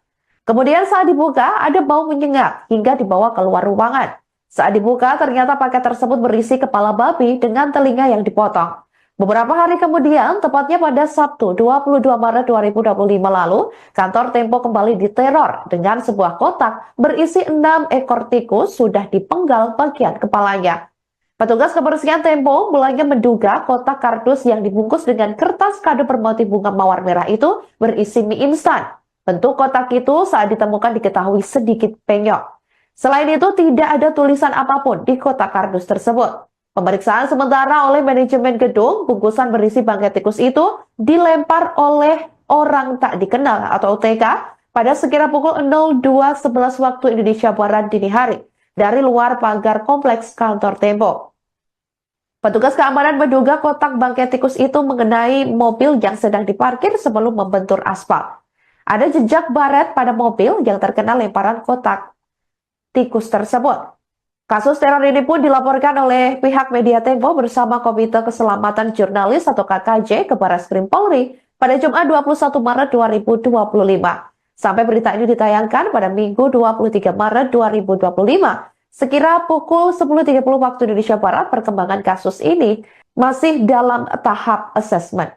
Kemudian saat dibuka ada bau menyengat hingga dibawa keluar ruangan. Saat dibuka ternyata paket tersebut berisi kepala babi dengan telinga yang dipotong. Beberapa hari kemudian, tepatnya pada Sabtu 22 Maret 2025 lalu, kantor Tempo kembali diteror dengan sebuah kotak berisi 6 ekor tikus sudah dipenggal bagian kepalanya. Petugas kebersihan Tempo mulanya menduga kotak kardus yang dibungkus dengan kertas kado bermotif bunga mawar merah itu berisi mie instan. Bentuk kotak itu saat ditemukan diketahui sedikit penyok. Selain itu, tidak ada tulisan apapun di kotak kardus tersebut. Pemeriksaan sementara oleh manajemen gedung, bungkusan berisi bangkai tikus itu dilempar oleh orang tak dikenal atau OTK pada sekira pukul 02.11 waktu Indonesia Barat dini hari dari luar pagar kompleks kantor Tempo. Petugas keamanan menduga kotak bangkai tikus itu mengenai mobil yang sedang diparkir sebelum membentur aspal. Ada jejak baret pada mobil yang terkena lemparan kotak tikus tersebut. Kasus teror ini pun dilaporkan oleh pihak media Tempo bersama Komite Keselamatan Jurnalis atau KKJ ke Bareskrim Polri pada Jumat 21 Maret 2025. Sampai berita ini ditayangkan pada Minggu 23 Maret 2025. Sekira pukul 10.30 waktu Indonesia Barat, perkembangan kasus ini masih dalam tahap asesmen.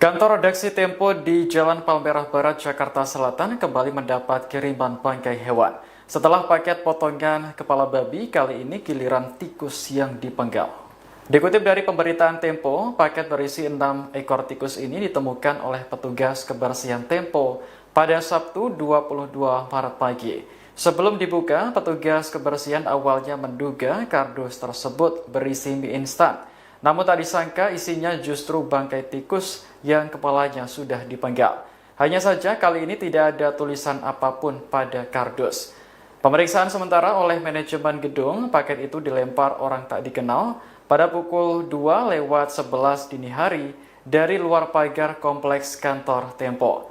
Kantor redaksi Tempo di Jalan Palmerah Barat, Jakarta Selatan kembali mendapat kiriman bangkai hewan. Setelah paket potongan kepala babi, kali ini giliran tikus yang dipenggal. Dikutip dari pemberitaan Tempo, paket berisi 6 ekor tikus ini ditemukan oleh petugas kebersihan Tempo pada Sabtu 22 Maret pagi. Sebelum dibuka, petugas kebersihan awalnya menduga kardus tersebut berisi mie instan. Namun tak disangka isinya justru bangkai tikus yang kepalanya sudah dipenggal. Hanya saja kali ini tidak ada tulisan apapun pada kardus. Pemeriksaan sementara oleh manajemen gedung, paket itu dilempar orang tak dikenal pada pukul 2:11 dini hari dari luar pagar kompleks kantor Tempo.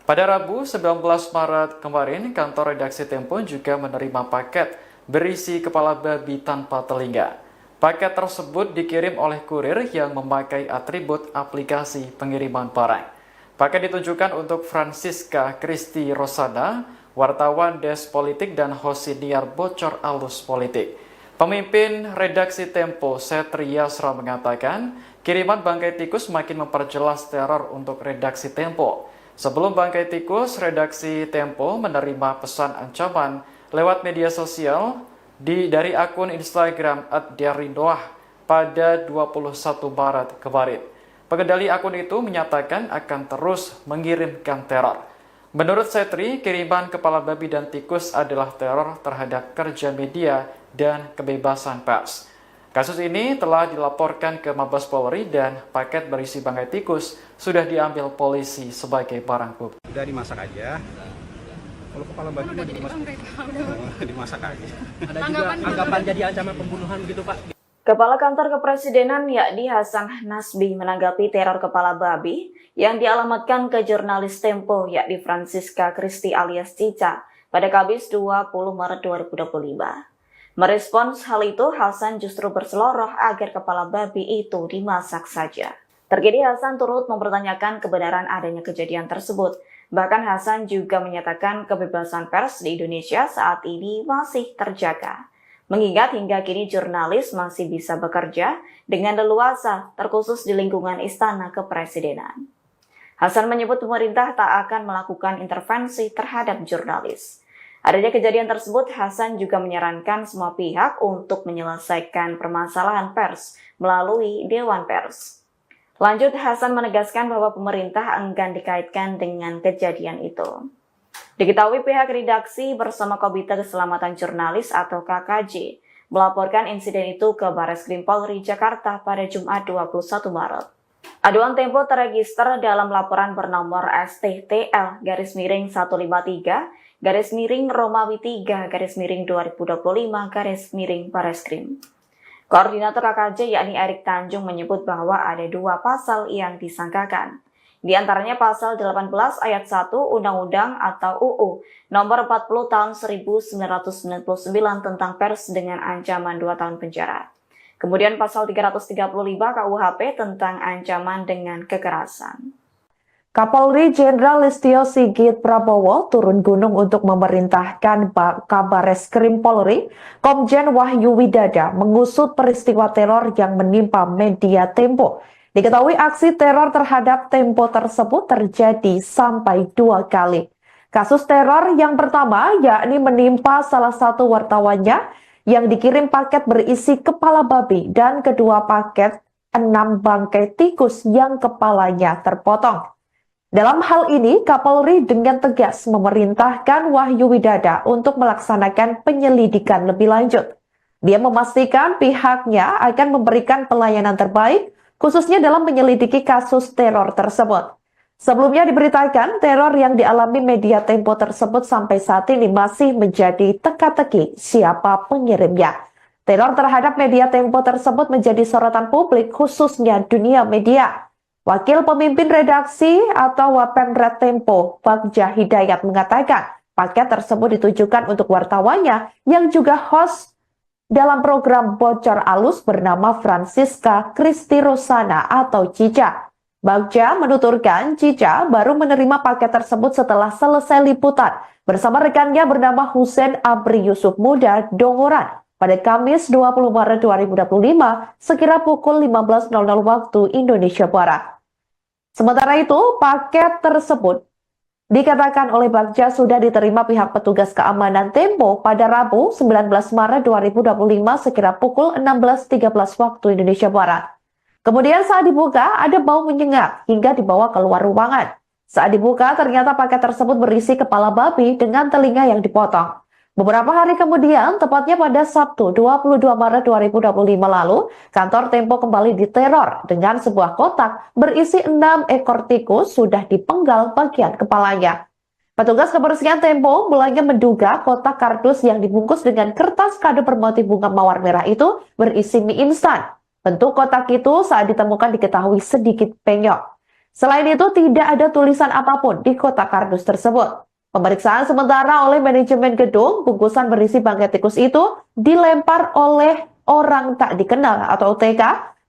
Pada Rabu 19 Maret kemarin, kantor redaksi Tempo juga menerima paket berisi kepala babi tanpa telinga. Paket tersebut dikirim oleh kurir yang memakai atribut aplikasi pengiriman barang. Paket ditujukan untuk Francisca Kristi Rosana, wartawan Des Politik dan host siniar Bocor Alus Politik. Pemimpin redaksi Tempo, Setri Yasra mengatakan, kiriman bangkai tikus makin memperjelas teror untuk redaksi Tempo. Sebelum bangkai tikus, redaksi Tempo menerima pesan ancaman lewat media sosial dari akun Instagram @diarindoah pada 21 Maret kemarin. Pengendali akun itu menyatakan akan terus mengirimkan teror. Menurut Setri, kiriman kepala babi dan tikus adalah teror terhadap kerja media dan kebebasan pers. Kasus ini telah dilaporkan ke Mabes Polri dan paket berisi bangkai tikus sudah diambil polisi sebagai barang bukti. Udah dimasak aja. Kalau kepala babi Udah mau jadi dimasak, bangkai, Pak. Udah. dimasak aja. Ada juga Tanggapan anggapan jadi ancaman pembunuhan gitu Pak. Kepala Kantor Kepresidenan yakni Hasan Nasbi menanggapi teror kepala babi yang dialamatkan ke jurnalis Tempo yakni Francisca Kristi alias Cica pada Kamis 20 Maret 2025. Merespons hal itu, Hasan justru berseloroh agar kepala babi itu dimasak saja. Terkini Hasan turut mempertanyakan kebenaran adanya kejadian tersebut. Bahkan Hasan juga menyatakan kebebasan pers di Indonesia saat ini masih terjaga. Mengingat hingga kini jurnalis masih bisa bekerja dengan leluasa, terkhusus di lingkungan Istana Kepresidenan. Hasan menyebut pemerintah tak akan melakukan intervensi terhadap jurnalis. Adanya kejadian tersebut, Hasan juga menyarankan semua pihak untuk menyelesaikan permasalahan pers melalui Dewan Pers. Lanjut, Hasan menegaskan bahwa pemerintah enggan dikaitkan dengan kejadian itu. Diketahui pihak redaksi bersama Komite Keselamatan Jurnalis atau KKJ melaporkan insiden itu ke Bareskrim Polri Jakarta pada Jumat 21 Maret. Aduan Tempo terregister dalam laporan bernomor STTL-153-Romawi 3-2025 Bareskrim. Koordinator KKJ yakni Erik Tanjung menyebut bahwa ada 2 pasal yang disangkakan. Di antaranya pasal 18 ayat 1 Undang-Undang atau UU nomor 40 tahun 1999 tentang pers dengan ancaman 2 tahun penjara. Kemudian pasal 335 KUHP tentang ancaman dengan kekerasan. Kapolri Jenderal Listio Sigit Prabowo turun gunung untuk memerintahkan Kabareskrim Polri, Komjen Wahyu Widada, mengusut peristiwa teror yang menimpa media Tempo. Diketahui aksi teror terhadap Tempo tersebut terjadi sampai 2 kali. Kasus teror yang pertama yakni menimpa salah satu wartawannya yang dikirim paket berisi kepala babi dan kedua paket 6 bangkai tikus yang kepalanya terpotong. Dalam hal ini, Kapolri dengan tegas memerintahkan Wahyu Widada untuk melaksanakan penyelidikan lebih lanjut. Dia memastikan pihaknya akan memberikan pelayanan terbaik, khususnya dalam menyelidiki kasus teror tersebut. Sebelumnya diberitakan, teror yang dialami media Tempo tersebut sampai saat ini masih menjadi teka-teki siapa pengirimnya. Teror terhadap media Tempo tersebut menjadi sorotan publik, khususnya dunia media. Wakil Pemimpin Redaksi atau Wapemret Tempo, Bagja Hidayat mengatakan, paket tersebut ditujukan untuk wartawannya yang juga host dalam program Bocor Alus bernama Francisca Kristi Rosana atau Cica. Bagja menuturkan Cica baru menerima paket tersebut setelah selesai liputan bersama rekannya bernama Hussein Abri Yusuf Muda Dongoran pada Kamis 20 Maret 2025 sekira pukul 15.00 waktu Indonesia Barat. Sementara itu, paket tersebut dikatakan oleh Bagja sudah diterima pihak petugas keamanan Tempo pada Rabu 19 Maret 2025 sekira pukul 16.13 waktu Indonesia Barat. Kemudian saat dibuka, ada bau menyengat hingga dibawa keluar ruangan. Saat dibuka, ternyata paket tersebut berisi kepala babi dengan telinga yang dipotong. Beberapa hari kemudian, tepatnya pada Sabtu 22 Maret 2025 lalu, kantor Tempo kembali diteror dengan sebuah kotak berisi 6 ekor tikus sudah dipenggal bagian kepalanya. Petugas kebersihan Tempo mulanya menduga kotak kardus yang dibungkus dengan kertas kado bermotif bunga mawar merah itu berisi mie instan. Bentuk kotak itu saat ditemukan diketahui sedikit penyok. Selain itu, tidak ada tulisan apapun di kotak kardus tersebut. Pemeriksaan sementara oleh manajemen gedung, bungkusan berisi bangkai tikus itu dilempar oleh orang tak dikenal atau OTK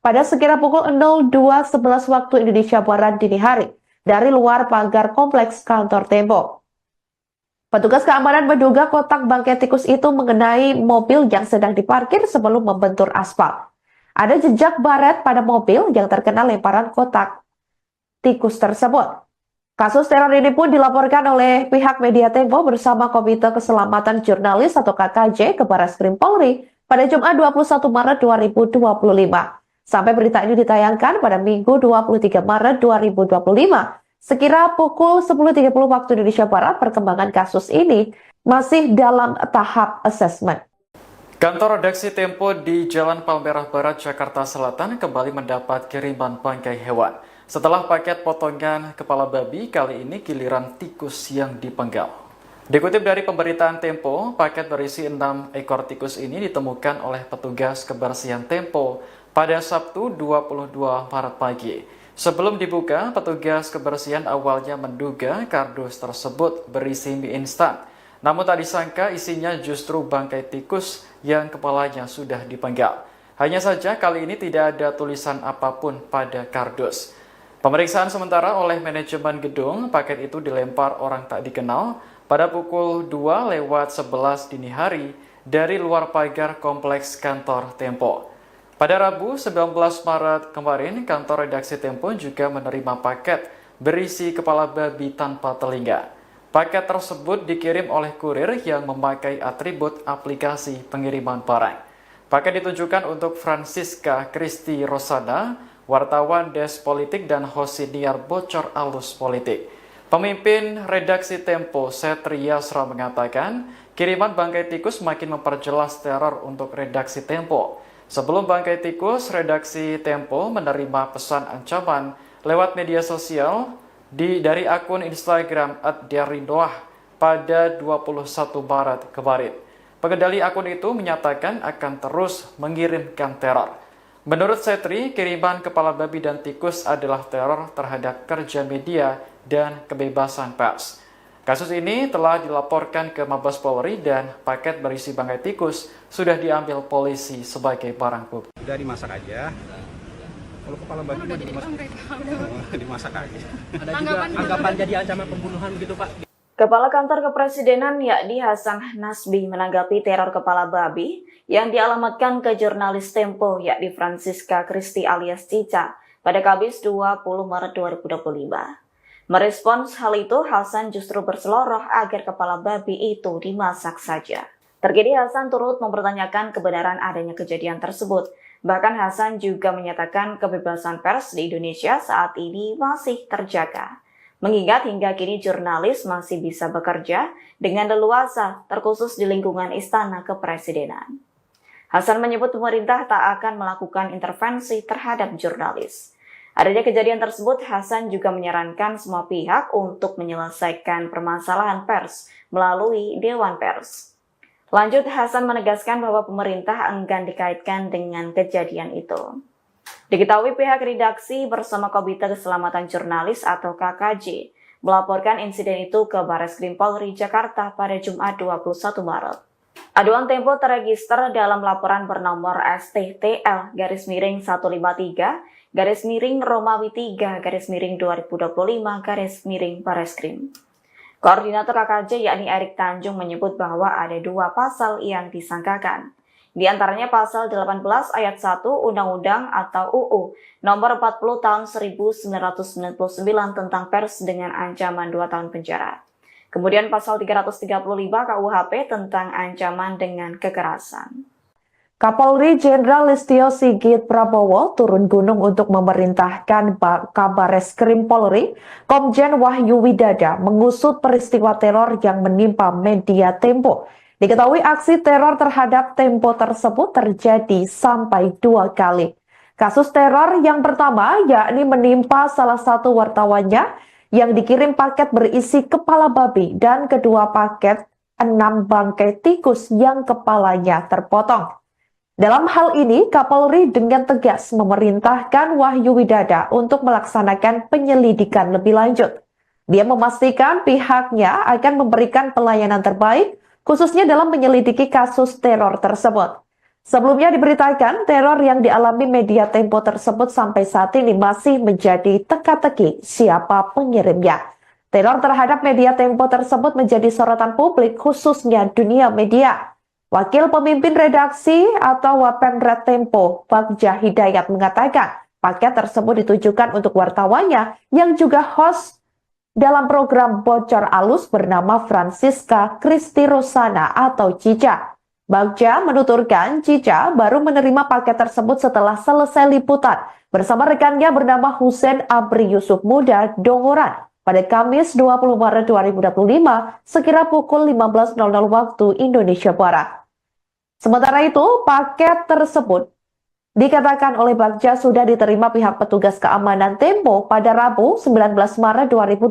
pada sekira pukul 02.11 waktu Indonesia Barat dini hari dari luar pagar kompleks kantor Tempo. Petugas keamanan menduga kotak bangkai tikus itu mengenai mobil yang sedang diparkir sebelum membentur aspal. Ada jejak baret pada mobil yang terkena lemparan kotak tikus tersebut. Kasus teror ini pun dilaporkan oleh pihak media Tempo bersama Komite Keselamatan Jurnalis atau KKJ ke Barreskrim Polri pada Jumat 21 Maret 2025. Sampai berita ini ditayangkan pada Minggu 23 Maret 2025. Sekira pukul 10.30 waktu Indonesia Barat, perkembangan kasus ini masih dalam tahap asesmen. Kantor redaksi Tempo di Jalan Palmerah Barat, Jakarta Selatan kembali mendapat kiriman bangkai hewan. Setelah paket potongan kepala babi, kali ini giliran tikus yang dipenggal. Dikutip dari pemberitaan Tempo, paket berisi 6 ekor tikus ini ditemukan oleh petugas kebersihan Tempo pada Sabtu 22 Maret pagi. Sebelum dibuka, petugas kebersihan awalnya menduga kardus tersebut berisi mie instan. Namun tak disangka isinya justru bangkai tikus yang kepalanya sudah dipenggal. Hanya saja kali ini tidak ada tulisan apapun pada kardus. Pemeriksaan sementara oleh manajemen gedung, paket itu dilempar orang tak dikenal pada pukul 2:11 dini hari dari luar pagar kompleks kantor Tempo. Pada Rabu 19 Maret kemarin, kantor redaksi Tempo juga menerima paket berisi kepala babi tanpa telinga. Paket tersebut dikirim oleh kurir yang memakai atribut aplikasi pengiriman barang. Paket ditujukan untuk Francisca Kristi Rosana, wartawan Desk Politik dan host siniar Bocor Alus Politik. Pemimpin redaksi Tempo, Setri Yasra mengatakan, kiriman bangkai tikus makin memperjelas teror untuk redaksi Tempo. Sebelum bangkai tikus, redaksi Tempo menerima pesan ancaman lewat media sosial dari akun Instagram @diarindoah pada 21 Maret kemarin. Pengendali akun itu menyatakan akan terus mengirimkan teror. Menurut Setri, kiriman kepala babi dan tikus adalah teror terhadap kerja media dan kebebasan pers. Kasus ini telah dilaporkan ke Mabes Polri dan paket berisi bangkai tikus sudah diambil polisi sebagai barang bukti. Udah dimasak aja. Kalau kepala babi Udah jadi bangkai, Pak. dimasak aja. Ada juga anggapan jadi ancaman pembunuhan begitu Pak? Kepala Kantor Kepresidenan yakni Hasan Nasbi menanggapi teror kepala babi yang dialamatkan ke jurnalis Tempo yakni Francisca Kristi alias Cica pada Kamis 20 Maret 2025. Merespons hal itu, Hasan justru berseloroh agar kepala babi itu dimasak saja. Terkini Hasan turut mempertanyakan kebenaran adanya kejadian tersebut. Bahkan Hasan juga menyatakan kebebasan pers di Indonesia saat ini masih terjaga. Mengingat hingga kini jurnalis masih bisa bekerja dengan leluasa, terkhusus di lingkungan Istana Kepresidenan. Hasan menyebut pemerintah tak akan melakukan intervensi terhadap jurnalis. Adanya kejadian tersebut, Hasan juga menyarankan semua pihak untuk menyelesaikan permasalahan pers melalui Dewan Pers. Lanjut, Hasan menegaskan bahwa pemerintah enggan dikaitkan dengan kejadian itu. Diketahui pihak redaksi bersama Komite Keselamatan Jurnalis atau KKJ melaporkan insiden itu ke Barreskrim Polri Jakarta pada Jumat 21 Maret. Aduan Tempo terregister dalam laporan bernomor STTL-153 Romawi 3 2025 Bareskrim. Koordinator KKJ yakni Erik Tanjung menyebut bahwa ada 2 pasal yang disangkakan. Di antaranya pasal 18 ayat 1 Undang-Undang atau UU nomor 40 tahun 1999 tentang pers dengan ancaman 2 tahun penjara. Kemudian pasal 335 KUHP tentang ancaman dengan kekerasan. Kapolri Jenderal Listio Sigit Prabowo turun gunung untuk memerintahkan Kabareskrim Polri, Komjen Wahyu Widada mengusut peristiwa teror yang menimpa media Tempo. Diketahui aksi teror terhadap Tempo tersebut terjadi sampai 2 kali. Kasus teror yang pertama yakni menimpa salah satu wartawannya yang dikirim paket berisi kepala babi dan kedua paket 6 bangkai tikus yang kepalanya terpotong. Dalam hal ini, Kapolri dengan tegas memerintahkan Wahyu Widada untuk melaksanakan penyelidikan lebih lanjut. Dia memastikan pihaknya akan memberikan pelayanan terbaik, khususnya dalam menyelidiki kasus teror tersebut. Sebelumnya diberitakan teror yang dialami media Tempo tersebut sampai saat ini masih menjadi teka-teki siapa pengirimnya. Teror terhadap media Tempo tersebut menjadi sorotan publik khususnya dunia media. Wakil pemimpin redaksi atau Wapemret Tempo, Bagja Hidayat mengatakan paket tersebut ditujukan untuk wartawannya yang juga host dalam program Bocor Alus bernama Francisca Kristi Rosana atau Cica. Bagja menuturkan Cica baru menerima paket tersebut setelah selesai liputan bersama rekannya bernama Husein Abri Yusuf Muda Dongoran pada Kamis 20 Maret 2025 sekira pukul 15.00 waktu Indonesia Barat. Sementara itu, paket tersebut dikatakan oleh Bagja sudah diterima pihak petugas keamanan Tempo pada Rabu 19 Maret 2025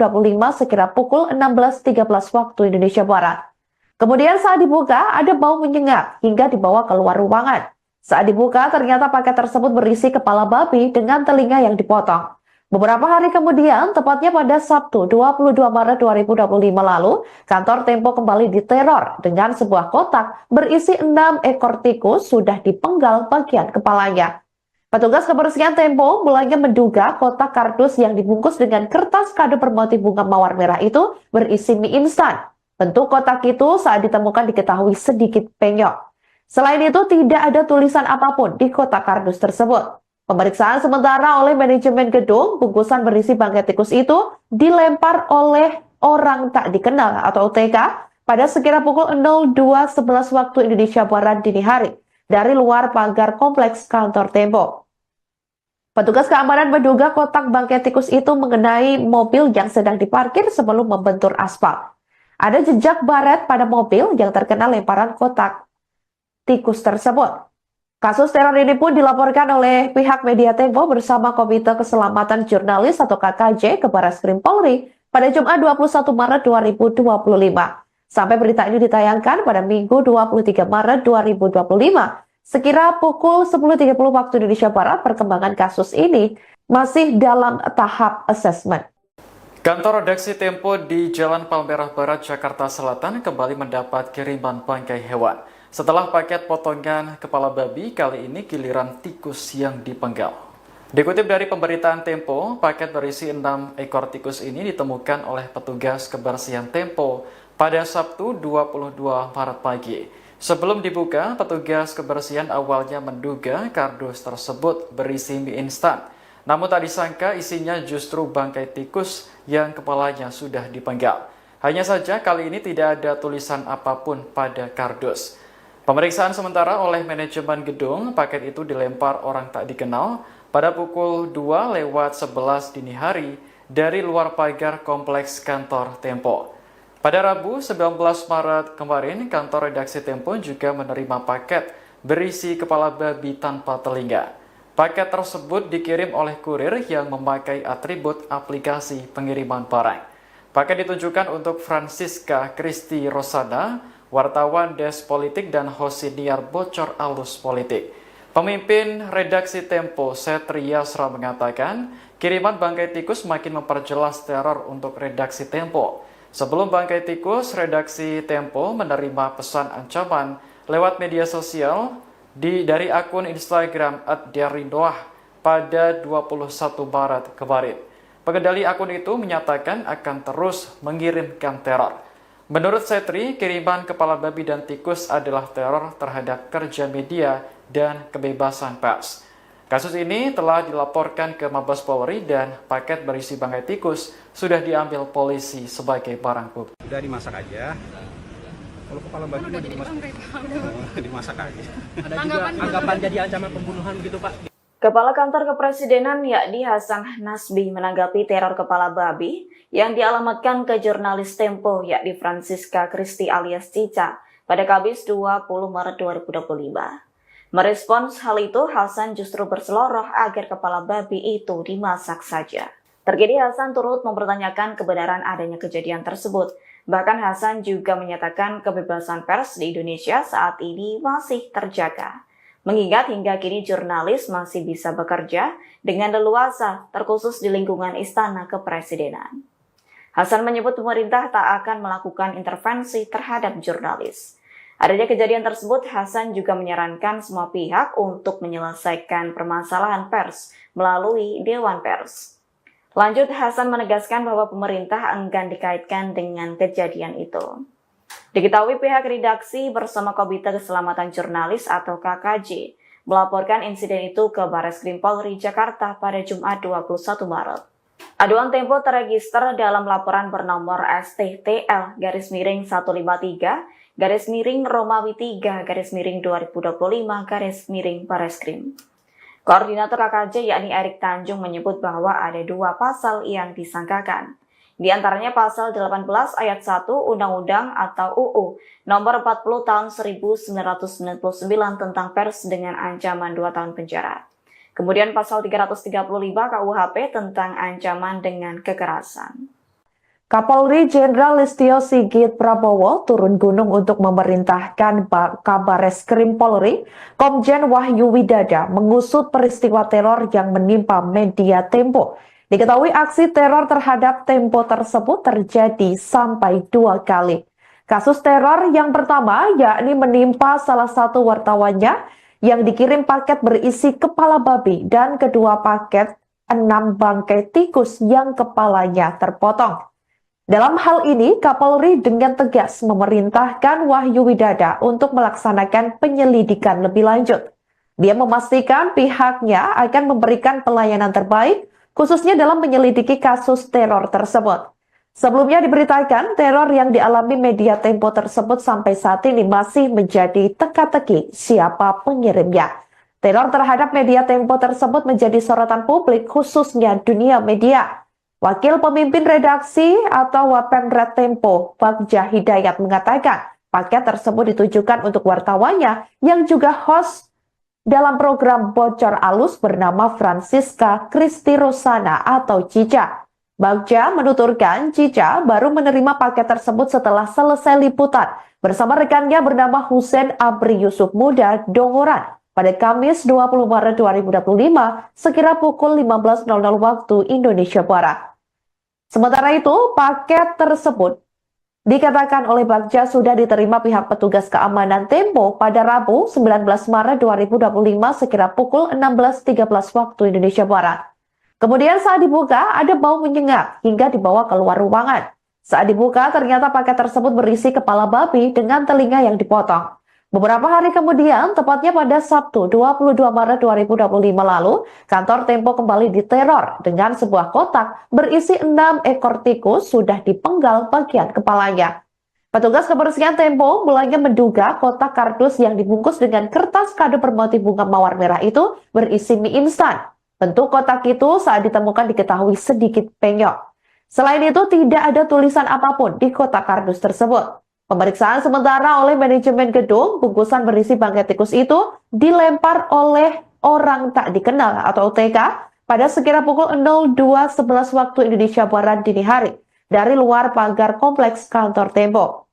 sekira pukul 16.13 waktu Indonesia Barat. Kemudian saat dibuka ada bau menyengat hingga dibawa keluar ruangan. Saat dibuka ternyata paket tersebut berisi kepala babi dengan telinga yang dipotong. Beberapa hari kemudian, tepatnya pada Sabtu 22 Maret 2025 lalu, kantor Tempo kembali diteror dengan sebuah kotak berisi 6 ekor tikus sudah dipenggal bagian kepalanya. Petugas kebersihan Tempo mulanya menduga kotak kardus yang dibungkus dengan kertas kado bermotif bunga mawar merah itu berisi mie instan. Bentuk kotak itu saat ditemukan diketahui sedikit penyok. Selain itu tidak ada tulisan apapun di kotak kardus tersebut. Pemeriksaan sementara oleh manajemen gedung, bungkusan berisi bangkai tikus itu dilempar oleh orang tak dikenal atau OTK pada sekira pukul 02.11 waktu Indonesia Barat dini hari dari luar pagar kompleks kantor Tempo. Petugas keamanan menduga kotak bangkai tikus itu mengenai mobil yang sedang diparkir sebelum membentur aspal. Ada jejak baret pada mobil yang terkena lemparan kotak tikus tersebut. Kasus teror ini pun dilaporkan oleh pihak media Tempo bersama Komite Keselamatan Jurnalis atau KKJ ke Bareskrim Polri pada Jumat 21 Maret 2025. Sampai berita ini ditayangkan pada Minggu 23 Maret 2025. Sekira pukul 10.30 waktu Indonesia Barat, perkembangan kasus ini masih dalam tahap assessment. Kantor redaksi Tempo di Jalan Palmerah Barat, Jakarta Selatan kembali mendapat kiriman bangkai hewan. Setelah paket potongan kepala babi, kali ini giliran tikus yang dipenggal. Dikutip dari pemberitaan Tempo, paket berisi 6 ekor tikus ini ditemukan oleh petugas kebersihan Tempo pada Sabtu 22 Maret pagi. Sebelum dibuka, petugas kebersihan awalnya menduga kardus tersebut berisi mie instan. Namun tak disangka isinya justru bangkai tikus yang kepalanya sudah dipenggal. Hanya saja kali ini tidak ada tulisan apapun pada kardus. Pemeriksaan sementara oleh manajemen gedung, paket itu dilempar orang tak dikenal pada pukul 2:11 dini hari dari luar pagar kompleks kantor Tempo. Pada Rabu 19 Maret kemarin, kantor redaksi Tempo juga menerima paket berisi kepala babi tanpa telinga. Paket tersebut dikirim oleh kurir yang memakai atribut aplikasi pengiriman barang. Paket ditujukan untuk Francisca Kristi Rosana, wartawan Des Politik dan host siniar Bocor Alus Politik. Pemimpin redaksi Tempo, Setria Yasra mengatakan, kiriman bangkai tikus makin memperjelas teror untuk redaksi Tempo. Sebelum bangkai tikus, redaksi Tempo menerima pesan ancaman lewat media sosial dari akun Instagram @diarindoah pada 21 Maret kemarin. Pengendali akun itu menyatakan akan terus mengirimkan teror. Menurut Setri, kiriman kepala babi dan tikus adalah teror terhadap kerja media dan kebebasan pers. Kasus ini telah dilaporkan ke Mabes Polri dan paket berisi bangkai tikus sudah diambil polisi sebagai barang bukti. Udah dimasak aja. Kalau kepala babi Udah jadi dimasak, bangkai, Pak. Udah. dimasak aja. Ada juga anggapan jadi ancaman pembunuhan begitu Pak? Kepala Kantor Kepresidenan yakni Hasan Nasbi menanggapi teror kepala babi yang dialamatkan ke jurnalis Tempo yakni Francisca Christy alias Cica pada Kamis 20 Maret 2025. Merespons hal itu, Hasan justru berseloroh agar kepala babi itu dimasak saja. Terkini Hasan turut mempertanyakan kebenaran adanya kejadian tersebut. Bahkan Hasan juga menyatakan kebebasan pers di Indonesia saat ini masih terjaga. Mengingat hingga kini jurnalis masih bisa bekerja dengan leluasa, terkhusus di lingkungan Istana Kepresidenan. Hasan menyebut pemerintah tak akan melakukan intervensi terhadap jurnalis. Adanya kejadian tersebut, Hasan juga menyarankan semua pihak untuk menyelesaikan permasalahan pers melalui Dewan Pers. Lanjut, Hasan menegaskan bahwa pemerintah enggan dikaitkan dengan kejadian itu. Diketahui pihak redaksi bersama Komite Keselamatan Jurnalis atau KKJ melaporkan insiden itu ke Bareskrim Polri Jakarta pada Jumat 21 Maret. Aduan Tempo terregister dalam laporan bernomor STTL-153-Romawi 3-2025-Bareskrim. Koordinator KKJ yakni Erik Tanjung menyebut bahwa ada 2 pasal yang disangkakan. Di antaranya pasal 18 ayat 1 Undang-Undang atau UU nomor 40 tahun 1999 tentang pers dengan ancaman 2 tahun penjara. Kemudian pasal 335 KUHP tentang ancaman dengan kekerasan. Kapolri Jenderal Listio Sigit Prabowo turun gunung untuk memerintahkan Kabareskrim Polri, Komjen Wahyu Widada, mengusut peristiwa teror yang menimpa media Tempo. Diketahui aksi teror terhadap Tempo tersebut terjadi sampai 2 kali. Kasus teror yang pertama yakni menimpa salah satu wartawannya yang dikirim paket berisi kepala babi dan kedua paket 6 bangkai tikus yang kepalanya terpotong. Dalam hal ini, Kapolri dengan tegas memerintahkan Wahyu Widada untuk melaksanakan penyelidikan lebih lanjut. Dia memastikan pihaknya akan memberikan pelayanan terbaik, khususnya dalam menyelidiki kasus teror tersebut. Sebelumnya diberitakan, teror yang dialami media Tempo tersebut sampai saat ini masih menjadi teka-teki siapa pengirimnya. Teror terhadap media Tempo tersebut menjadi sorotan publik, khususnya dunia media. Wakil Pemimpin Redaksi atau Wapemret Tempo, Bagja Hidayat mengatakan paket tersebut ditujukan untuk wartawannya yang juga host dalam program Bocor Alus bernama Francisca Christy Rosana atau Cica. Bagja menuturkan Cica baru menerima paket tersebut setelah selesai liputan bersama rekannya bernama Hussein Abri Yusuf Muda Dongoran pada Kamis 20 Maret 2025 sekira pukul 15.00 waktu Indonesia Barat. Sementara itu, paket tersebut dikatakan oleh Bagja sudah diterima pihak petugas keamanan Tempo pada Rabu 19 Maret 2025 sekira pukul 16.13 waktu Indonesia Barat. Kemudian saat dibuka, ada bau menyengat hingga dibawa keluar ruangan. Saat dibuka, ternyata paket tersebut berisi kepala babi dengan telinga yang dipotong. Beberapa hari kemudian, tepatnya pada Sabtu 22 Maret 2025 lalu, kantor Tempo kembali diteror dengan sebuah kotak berisi 6 ekor tikus sudah dipenggal bagian kepalanya. Petugas kebersihan Tempo mulanya menduga kotak kardus yang dibungkus dengan kertas kado bermotif bunga mawar merah itu berisi mie instan. Bentuk kotak itu saat ditemukan diketahui sedikit penyok. Selain itu, tidak ada tulisan apapun di kotak kardus tersebut. Pemeriksaan sementara oleh manajemen gedung, bungkusan berisi bangkai tikus itu dilempar oleh orang tak dikenal atau OTK pada sekira pukul 02.11 waktu Indonesia Barat dini hari dari luar pagar kompleks kantor Tempo.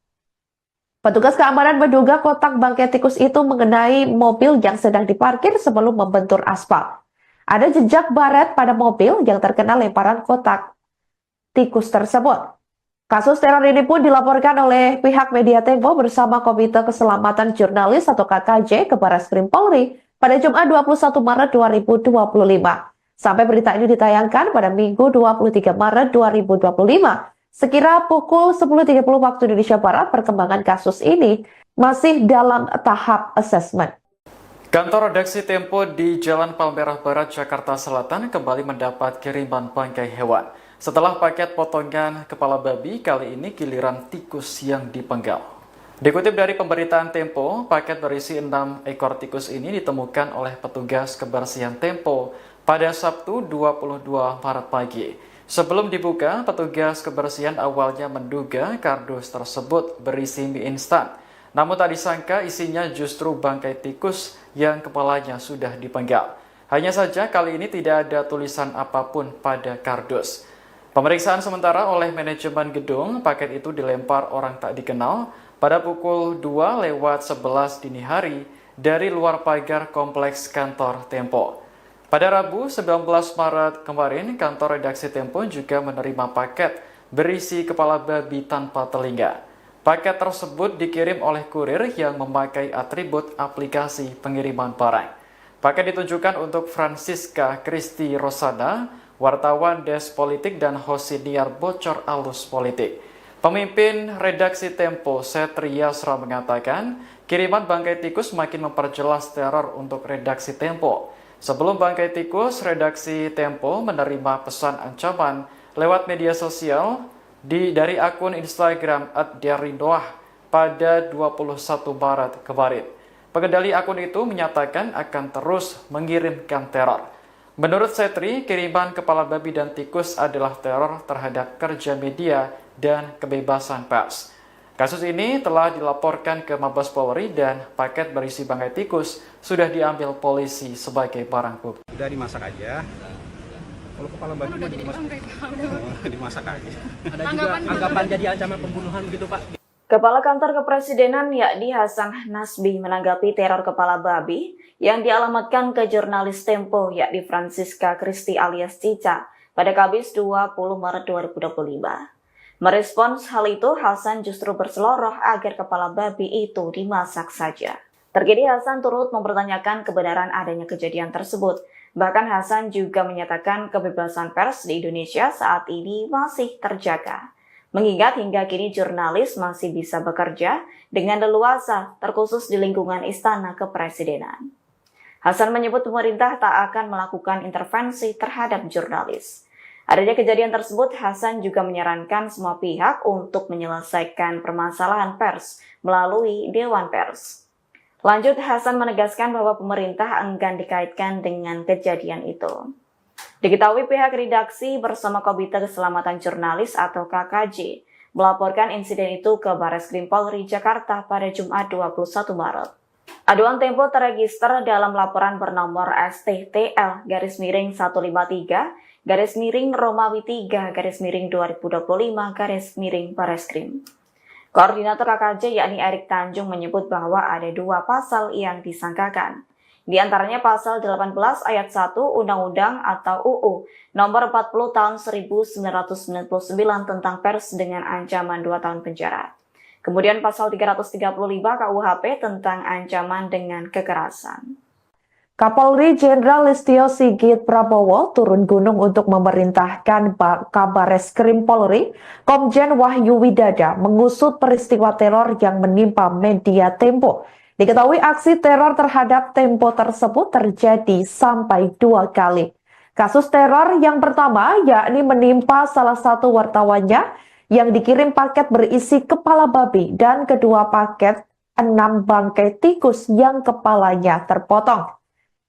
Petugas keamanan menduga kotak bangkai tikus itu mengenai mobil yang sedang diparkir sebelum membentur aspal. Ada jejak baret pada mobil yang terkena lemparan kotak tikus tersebut. Kasus teror ini pun dilaporkan oleh pihak media Tempo bersama Komite Keselamatan Jurnalis atau KKJ ke Bareskrim Polri pada Jumat 21 Maret 2025. Sampai berita ini ditayangkan pada Minggu 23 Maret 2025. Sekira pukul 10.30 waktu Indonesia Barat, perkembangan kasus ini masih dalam tahap asesmen. Kantor redaksi Tempo di Jalan Palmerah Barat, Jakarta Selatan kembali mendapat kiriman bangkai hewan. Setelah paket potongan kepala babi, kali ini giliran tikus yang dipenggal. Dikutip dari pemberitaan Tempo, paket berisi 6 ekor tikus ini ditemukan oleh petugas kebersihan Tempo pada Sabtu 22 Maret pagi. Sebelum dibuka, petugas kebersihan awalnya menduga kardus tersebut berisi mie instan. Namun tak disangka isinya justru bangkai tikus yang kepalanya sudah dipenggal. Hanya saja kali ini tidak ada tulisan apapun pada kardus. Pemeriksaan sementara oleh manajemen gedung, paket itu dilempar orang tak dikenal pada pukul 2:11 dini hari dari luar pagar kompleks kantor Tempo. Pada Rabu 19 Maret kemarin, kantor redaksi Tempo juga menerima paket berisi kepala babi tanpa telinga. Paket tersebut dikirim oleh kurir yang memakai atribut aplikasi pengiriman barang. Paket ditujukan untuk Francisca Kristi Rosana, wartawan Des Politik dan host siniar Bocor Alus Politik. Pemimpin redaksi Tempo, Setri Yasra, mengatakan kiriman bangkai tikus makin memperjelas teror untuk redaksi Tempo. Sebelum bangkai tikus, redaksi Tempo menerima pesan ancaman lewat media sosial dari akun Instagram @diarinoah pada 21 Maret kemarin. Pengendali akun itu menyatakan akan terus mengirimkan teror. Menurut Setri, kiriman kepala babi dan tikus adalah teror terhadap kerja media dan kebebasan pers. Kasus ini telah dilaporkan ke Mabes Polri dan paket berisi bangkai tikus sudah diambil polisi sebagai barang bukti. Udah dimasak aja. Kalau kepala babi Udah jadi bangkai, Pak. dimasak aja. Ada juga anggapan jadi ancaman pembunuhan gitu Pak. Kepala Kantor Kepresidenan yakni Hasan Nasbi menanggapi teror kepala babi yang dialamatkan ke jurnalis Tempo yakni Francisca Kristi alias Cica pada Kamis 20 Maret 2025. Merespons hal itu, Hasan justru berseloroh agar kepala babi itu dimasak saja. Terkini Hasan turut mempertanyakan kebenaran adanya kejadian tersebut. Bahkan Hasan juga menyatakan kebebasan pers di Indonesia saat ini masih terjaga. Mengingat hingga kini jurnalis masih bisa bekerja dengan leluasa, terkhusus di lingkungan Istana Kepresidenan. Hasan menyebut pemerintah tak akan melakukan intervensi terhadap jurnalis. Adanya kejadian tersebut, Hasan juga menyarankan semua pihak untuk menyelesaikan permasalahan pers melalui Dewan Pers. Lanjut, Hasan menegaskan bahwa pemerintah enggan dikaitkan dengan kejadian itu. Diketahui pihak redaksi bersama Komite Keselamatan Jurnalis atau KKJ melaporkan insiden itu ke Bareskrim Polri Jakarta pada Jumat 21 Maret. Aduan Tempo terregister dalam laporan bernomor STTL-153-Romawi 3-2025-Bareskrim. Koordinator KKJ yakni Erik Tanjung menyebut bahwa ada 2 pasal yang disangkakan. Di antaranya pasal 18 ayat 1 Undang-Undang atau UU nomor 40 tahun 1999 tentang pers dengan ancaman 2 tahun penjara. Kemudian pasal 335 KUHP tentang ancaman dengan kekerasan. Kapolri Jenderal Listio Sigit Prabowo turun gunung untuk memerintahkan Kabareskrim Polri, Komjen Wahyu Widada, mengusut peristiwa teror yang menimpa media Tempo. Diketahui aksi teror terhadap Tempo tersebut terjadi sampai 2 kali. Kasus teror yang pertama yakni menimpa salah satu wartawannya yang dikirim paket berisi kepala babi dan kedua paket 6 bangkai tikus yang kepalanya terpotong.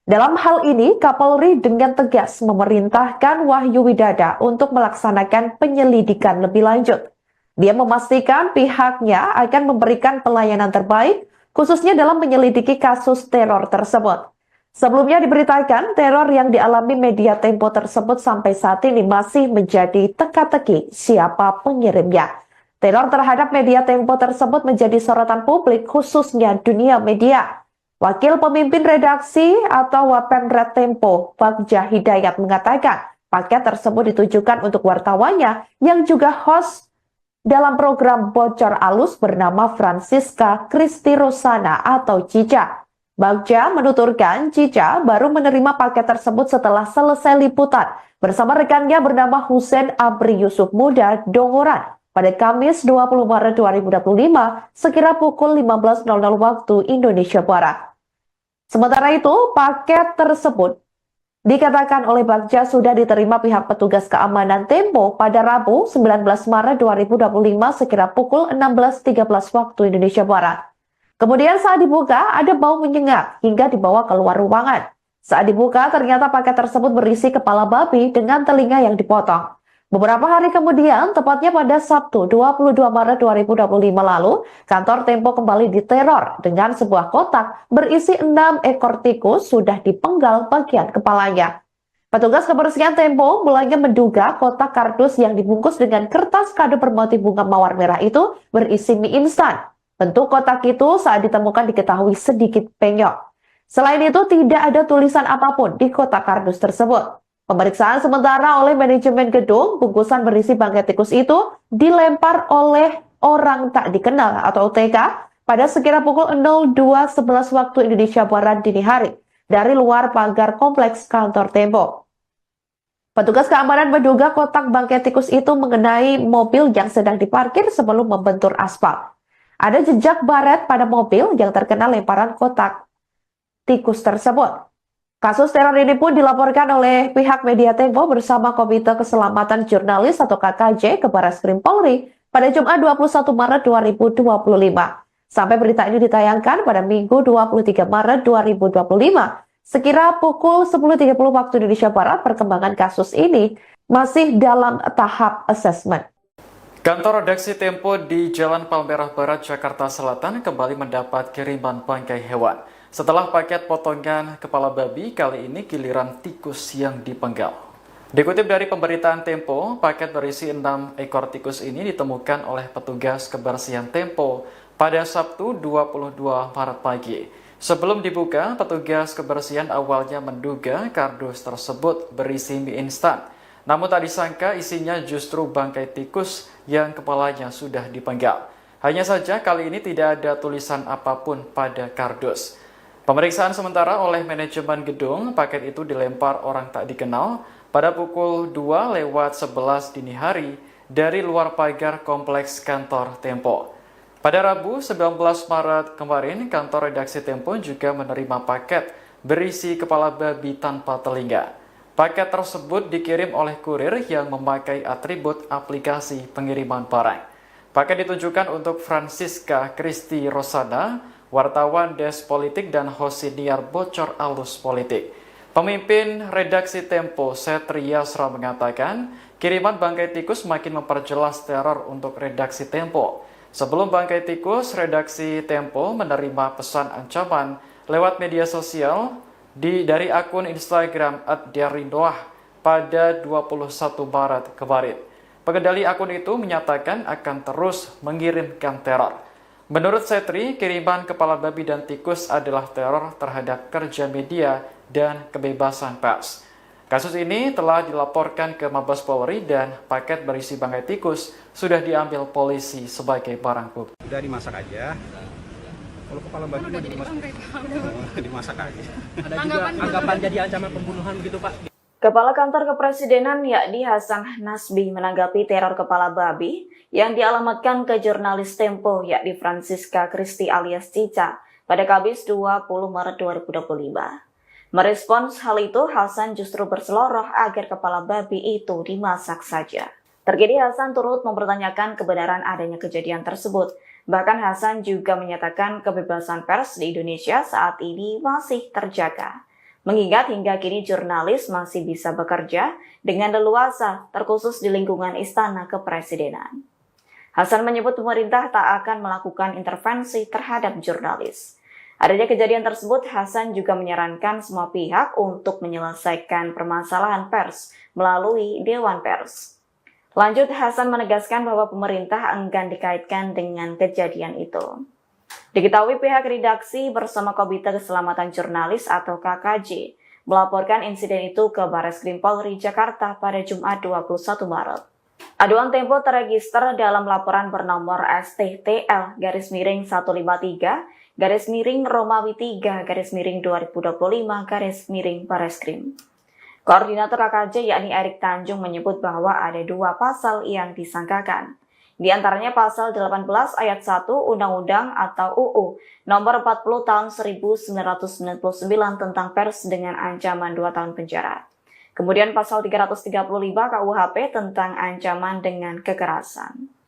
Dalam hal ini, Kapolri dengan tegas memerintahkan Wahyu Widada untuk melaksanakan penyelidikan lebih lanjut. Dia memastikan pihaknya akan memberikan pelayanan terbaik, khususnya dalam menyelidiki kasus teror tersebut. Sebelumnya diberitakan, teror yang dialami media Tempo tersebut sampai saat ini masih menjadi teka-teki siapa pengirimnya. Teror terhadap media Tempo tersebut menjadi sorotan publik, khususnya dunia media. Wakil Pemimpin Redaksi atau Wapemret Tempo, Bagja Hidayat mengatakan paket tersebut ditujukan untuk wartawannya yang juga host dalam program Bocor Alus bernama Francisca Kristi Rosana atau Cica. Bagja menuturkan Cica baru menerima paket tersebut setelah selesai liputan bersama rekannya bernama Hussein Abri Yusuf Muda Dongoran pada Kamis 20 Maret 2025 sekira pukul 15.00 waktu Indonesia Barat. Sementara itu, paket tersebut dikatakan oleh Bagja sudah diterima pihak petugas keamanan Tempo pada Rabu 19 Maret 2025 sekira pukul 16.13 waktu Indonesia Barat. Kemudian saat dibuka, ada bau menyengat hingga dibawa keluar ruangan. Saat dibuka, ternyata paket tersebut berisi kepala babi dengan telinga yang dipotong. Beberapa hari kemudian, tepatnya pada Sabtu 22 Maret 2025 lalu, kantor Tempo kembali diteror dengan sebuah kotak berisi 6 ekor tikus sudah dipenggal bagian kepalanya. Petugas kebersihan Tempo mulanya menduga kotak kardus yang dibungkus dengan kertas kado bermotif bunga mawar merah itu berisi mie instan. Bentuk kotak itu saat ditemukan diketahui sedikit penyok. Selain itu, tidak ada tulisan apapun di kotak kardus tersebut. Pemeriksaan sementara oleh manajemen gedung, bungkusan berisi bangkai tikus itu dilempar oleh orang tak dikenal atau OTK pada sekira pukul 02.11 waktu Indonesia Barat dini hari dari luar pagar kompleks kantor Tempo. Petugas keamanan menduga kotak bangkai tikus itu mengenai mobil yang sedang diparkir sebelum membentur aspal. Ada jejak baret pada mobil yang terkena lemparan kotak tikus tersebut. Kasus teror ini pun dilaporkan oleh pihak media Tempo bersama Komite Keselamatan Jurnalis atau KKJ ke Barreskrim Polri pada Jumat 21 Maret 2025. Sampai berita ini ditayangkan pada Minggu 23 Maret 2025. Sekira pukul 10.30 waktu Indonesia Barat, perkembangan kasus ini masih dalam tahap asesmen. Kantor redaksi Tempo di Jalan Palmerah Barat, Jakarta Selatan kembali mendapat kiriman bangkai hewan. Setelah paket potongan kepala babi, kali ini giliran tikus yang dipenggal. Dikutip dari pemberitaan Tempo, paket berisi 6 ekor tikus ini ditemukan oleh petugas kebersihan Tempo pada Sabtu 22 Maret pagi. Sebelum dibuka, petugas kebersihan awalnya menduga kardus tersebut berisi mie instan. Namun tak disangka isinya justru bangkai tikus yang kepalanya sudah dipenggal. Hanya saja kali ini tidak ada tulisan apapun pada kardus. Pemeriksaan sementara oleh manajemen gedung, paket itu dilempar orang tak dikenal pada pukul 2:11 dini hari dari luar pagar kompleks kantor Tempo. Pada Rabu 19 Maret kemarin, kantor redaksi Tempo juga menerima paket berisi kepala babi tanpa telinga. Paket tersebut dikirim oleh kurir yang memakai atribut aplikasi pengiriman barang. Paket ditujukan untuk Francisca Kristi Rosana, wartawan Des Politik dan host siniar Bocor Alus Politik. Pemimpin redaksi Tempo, Setri Yasra mengatakan, kiriman bangkai tikus makin memperjelas teror untuk redaksi Tempo. Sebelum bangkai tikus, redaksi Tempo menerima pesan ancaman lewat media sosial dari akun Instagram @diarindoah pada 21 Maret kemarin. Pengendali akun itu menyatakan akan terus mengirimkan teror. Menurut Setri, kiriman kepala babi dan tikus adalah teror terhadap kerja media dan kebebasan pers. Kasus ini telah dilaporkan ke Mabes Polri dan paket berisi bangkai tikus sudah diambil polisi sebagai barang bukti. Udah dimasak aja. Kalau kepala babi Udah jadi bangkai, Pak. dimasak aja. Ada juga anggapan jadi ancaman pembunuhan begitu Pak? Kepala Kantor Kepresidenan yakni Hasan Nasbi menanggapi teror kepala babi yang dialamatkan ke jurnalis Tempo yakni Francisca Kristi alias Cica pada Kamis 20 Maret 2025. Merespons hal itu, Hasan justru berseloroh agar kepala babi itu dimasak saja. Terkini Hasan turut mempertanyakan kebenaran adanya kejadian tersebut. Bahkan Hasan juga menyatakan kebebasan pers di Indonesia saat ini masih terjaga. Mengingat hingga kini jurnalis masih bisa bekerja dengan leluasa, terkhusus di lingkungan Istana Kepresidenan. Hasan menyebut pemerintah tak akan melakukan intervensi terhadap jurnalis. Adanya kejadian tersebut, Hasan juga menyarankan semua pihak untuk menyelesaikan permasalahan pers melalui Dewan Pers. Lanjut, Hasan menegaskan bahwa pemerintah enggan dikaitkan dengan kejadian itu. Diketahui pihak redaksi bersama Komite Keselamatan Jurnalis atau KKJ melaporkan insiden itu ke Barreskrim Polri Jakarta pada Jumat 21 Maret. Aduan Tempo terregister dalam laporan bernomor STTL-153 Romawi 3-2025 Bareskrim. Koordinator KKJ yakni Erik Tanjung menyebut bahwa ada 2 pasal yang disangkakan. Di antaranya pasal 18 ayat 1 Undang-Undang atau UU nomor 40 tahun 1999 tentang pers dengan ancaman 2 tahun penjara. Kemudian pasal 335 KUHP tentang ancaman dengan kekerasan.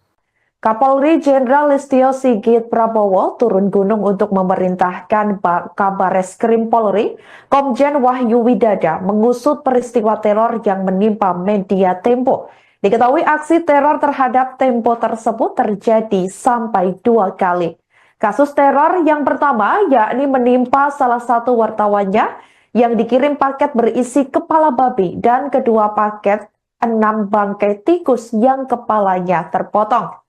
Kapolri Jenderal Listio Sigit Prabowo turun gunung untuk memerintahkan Kabareskrim Polri, Komjen Wahyu Widada, mengusut peristiwa teror yang menimpa media Tempo. Diketahui aksi teror terhadap Tempo tersebut terjadi sampai 2 kali. Kasus teror yang pertama yakni menimpa salah satu wartawannya yang dikirim paket berisi kepala babi dan kedua paket 6 bangkai tikus yang kepalanya terpotong.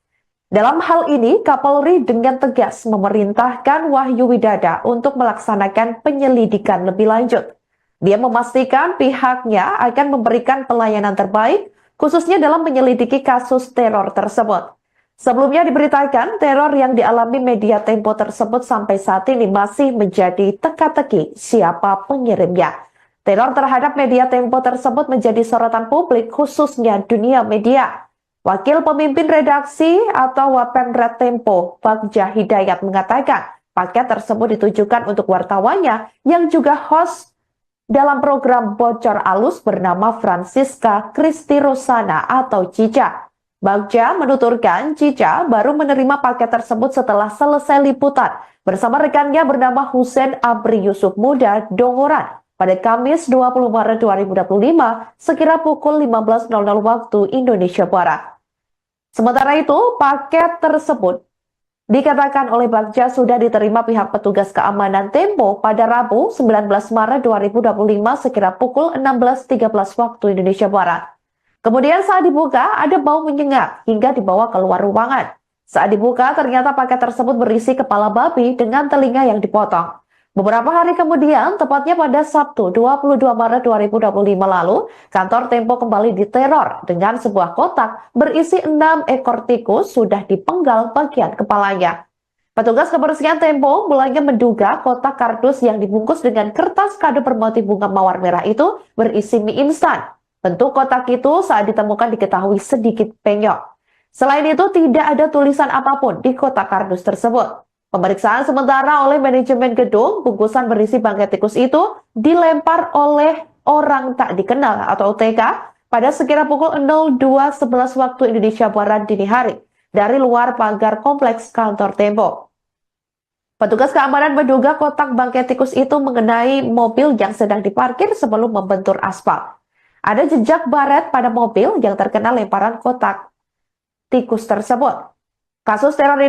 Dalam hal ini, Kapolri dengan tegas memerintahkan Wahyu Widada untuk melaksanakan penyelidikan lebih lanjut. Dia memastikan pihaknya akan memberikan pelayanan terbaik, khususnya dalam menyelidiki kasus teror tersebut. Sebelumnya diberitakan teror yang dialami media Tempo tersebut sampai saat ini masih menjadi teka-teki siapa pengirimnya. Teror terhadap media Tempo tersebut menjadi sorotan publik khususnya dunia media. Wakil pemimpin redaksi atau Wapemret Tempo, Bagja Hidayat mengatakan paket tersebut ditujukan untuk wartawannya yang juga host dalam program Bocor Alus bernama Francisca Kristi Rosana atau Cica. Bagja menuturkan Cica baru menerima paket tersebut setelah selesai liputan bersama rekannya bernama Husein Abri Yusuf Muda Dongoran pada Kamis 20 Maret 2025 sekira pukul 15.00 waktu Indonesia Barat. Sementara itu, paket tersebut dikatakan oleh Bagja sudah diterima pihak petugas keamanan Tempo pada Rabu 19 Maret 2025 sekira pukul 16.13 waktu Indonesia Barat. Kemudian saat dibuka ada bau menyengat hingga dibawa keluar ruangan. Saat dibuka ternyata paket tersebut berisi kepala babi dengan telinga yang dipotong. Beberapa hari kemudian, tepatnya pada Sabtu 22 Maret 2025 lalu, kantor Tempo kembali diteror dengan sebuah kotak berisi 6 ekor tikus sudah dipenggal bagian kepalanya. Petugas kebersihan Tempo mulanya menduga kotak kardus yang dibungkus dengan kertas kado bermotif bunga mawar merah itu berisi mie instan. Bentuk kotak itu saat ditemukan diketahui sedikit penyok. Selain itu, tidak ada tulisan apapun di kotak kardus tersebut. Pemeriksaan sementara oleh manajemen gedung, bungkusan berisi bangkai tikus itu dilempar oleh orang tak dikenal atau OTK pada sekira pukul 02.11 waktu Indonesia Barat dini hari dari luar pagar kompleks kantor Tempo. Petugas keamanan menduga kotak bangkai tikus itu mengenai mobil yang sedang diparkir sebelum membentur aspal. Ada jejak baret pada mobil yang terkena lemparan kotak tikus tersebut. Kasus teror ini